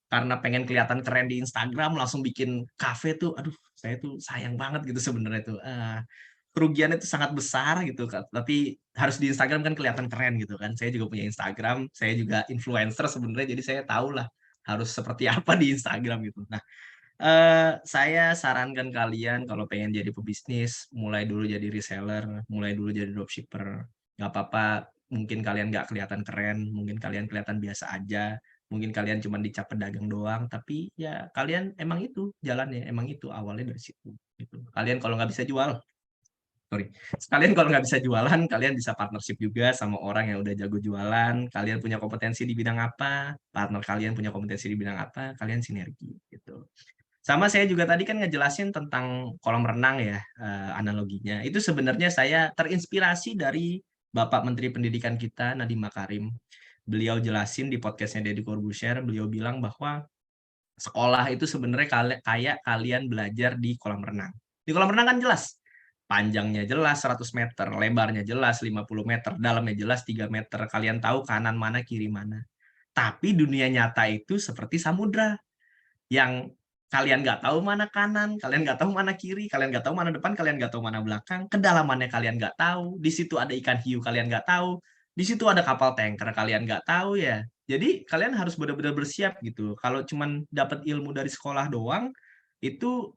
karena pengen kelihatan keren di Instagram, langsung bikin cafe tuh, aduh, saya tuh sayang banget gitu sebenarnya tuh. Kerugiannya itu sangat besar gitu kan, tapi harus di Instagram kan kelihatan keren gitu kan. Saya juga punya Instagram, saya juga influencer sebenarnya, jadi saya tahu lah harus seperti apa di Instagram gitu. Nah, saya sarankan kalian kalau pengen jadi pebisnis, mulai dulu jadi reseller, mulai dulu jadi dropshipper. Nggak apa-apa, mungkin kalian nggak kelihatan keren, mungkin kalian kelihatan biasa aja, mungkin kalian cuma dicap pedagang doang, tapi ya kalian emang itu jalannya, emang itu awalnya dari situ. Gitu. Kalian kalau nggak bisa jual, sekalian kalau nggak bisa jualan, kalian bisa partnership juga sama orang yang udah jago jualan. Kalian punya kompetensi di bidang apa, partner kalian punya kompetensi di bidang apa, kalian sinergi gitu. Sama saya juga tadi kan ngejelasin tentang kolam renang ya, analoginya. Itu sebenarnya saya terinspirasi dari Bapak Menteri Pendidikan kita, Nadiem Makarim. Beliau jelasin di podcastnya Deddy Corbuzier, beliau bilang bahwa sekolah itu sebenarnya kayak kalian belajar di kolam renang. Di kolam renang kan jelas, panjangnya jelas 100 meter, lebarnya jelas 50 meter, dalamnya jelas 3 meter. Kalian tahu kanan mana, kiri mana. Tapi dunia nyata itu seperti samudra, yang kalian nggak tahu mana kanan, kalian nggak tahu mana kiri, kalian nggak tahu mana depan, kalian nggak tahu mana belakang, kedalamannya kalian nggak tahu, di situ ada ikan hiu kalian nggak tahu, di situ ada kapal tanker kalian nggak tahu ya. Jadi kalian harus benar-benar bersiap gitu. Kalau cuman dapat ilmu dari sekolah doang, itu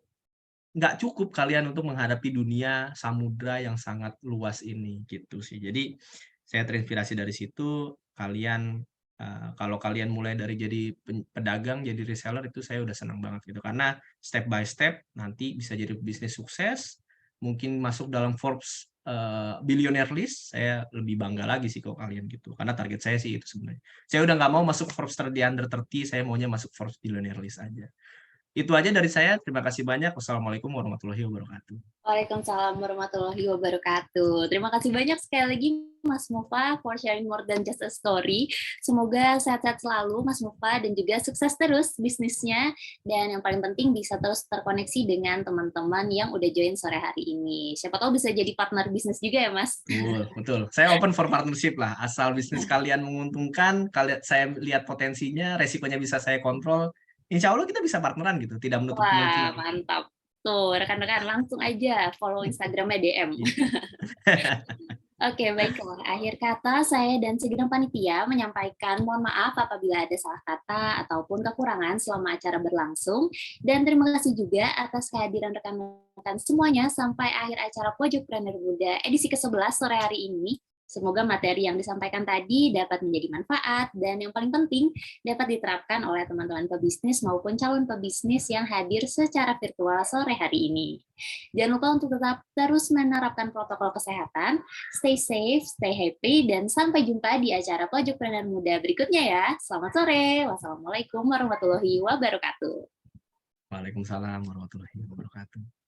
nggak cukup kalian untuk menghadapi dunia samudra yang sangat luas ini gitu sih. Jadi saya terinspirasi dari situ. Kalian kalau kalian mulai dari jadi pedagang, jadi reseller itu saya udah senang banget gitu. Karena step by step nanti bisa jadi bisnis sukses, mungkin masuk dalam Forbes billionaire list, saya lebih bangga lagi sih kalau kalian gitu. Karena target saya sih itu sebenarnya. Saya udah nggak mau masuk Forbes 30 under 30, saya maunya masuk Forbes billionaire list aja. Itu aja dari saya. Terima kasih banyak. Wassalamualaikum warahmatullahi wabarakatuh. Waalaikumsalam warahmatullahi wabarakatuh. Terima kasih banyak sekali lagi Mas Mufa for sharing more than just a story. Semoga sehat-sehat selalu Mas Mufa dan juga sukses terus bisnisnya, dan yang paling penting bisa terus terkoneksi dengan teman-teman yang udah join sore hari ini. Siapa tahu bisa jadi partner bisnis juga ya Mas. Betul, betul. Saya open for partnership lah. Asal bisnis kalian menguntungkan, kalian saya lihat potensinya, resikonya bisa saya kontrol. Insya Allah kita bisa partneran gitu, tidak menutup Wah, kemungkinan. mantap. Tuh, rekan-rekan langsung aja follow Instagramnya DM. Oke, baiklah. Akhir kata, saya dan segenap panitia menyampaikan mohon maaf apabila ada salah kata ataupun kekurangan selama acara berlangsung. Dan terima kasih juga atas kehadiran rekan-rekan semuanya sampai akhir acara Pojokpreneur Muda edisi ke-11 sore hari ini. Semoga materi yang disampaikan tadi dapat menjadi manfaat dan yang paling penting dapat diterapkan oleh teman-teman pebisnis maupun calon pebisnis yang hadir secara virtual sore hari ini. Jangan lupa untuk tetap terus menerapkan protokol kesehatan, stay safe, stay happy, dan sampai jumpa di acara Pojokpreneur Muda berikutnya ya. Selamat sore. Wassalamualaikum warahmatullahi wabarakatuh. Waalaikumsalam warahmatullahi wabarakatuh.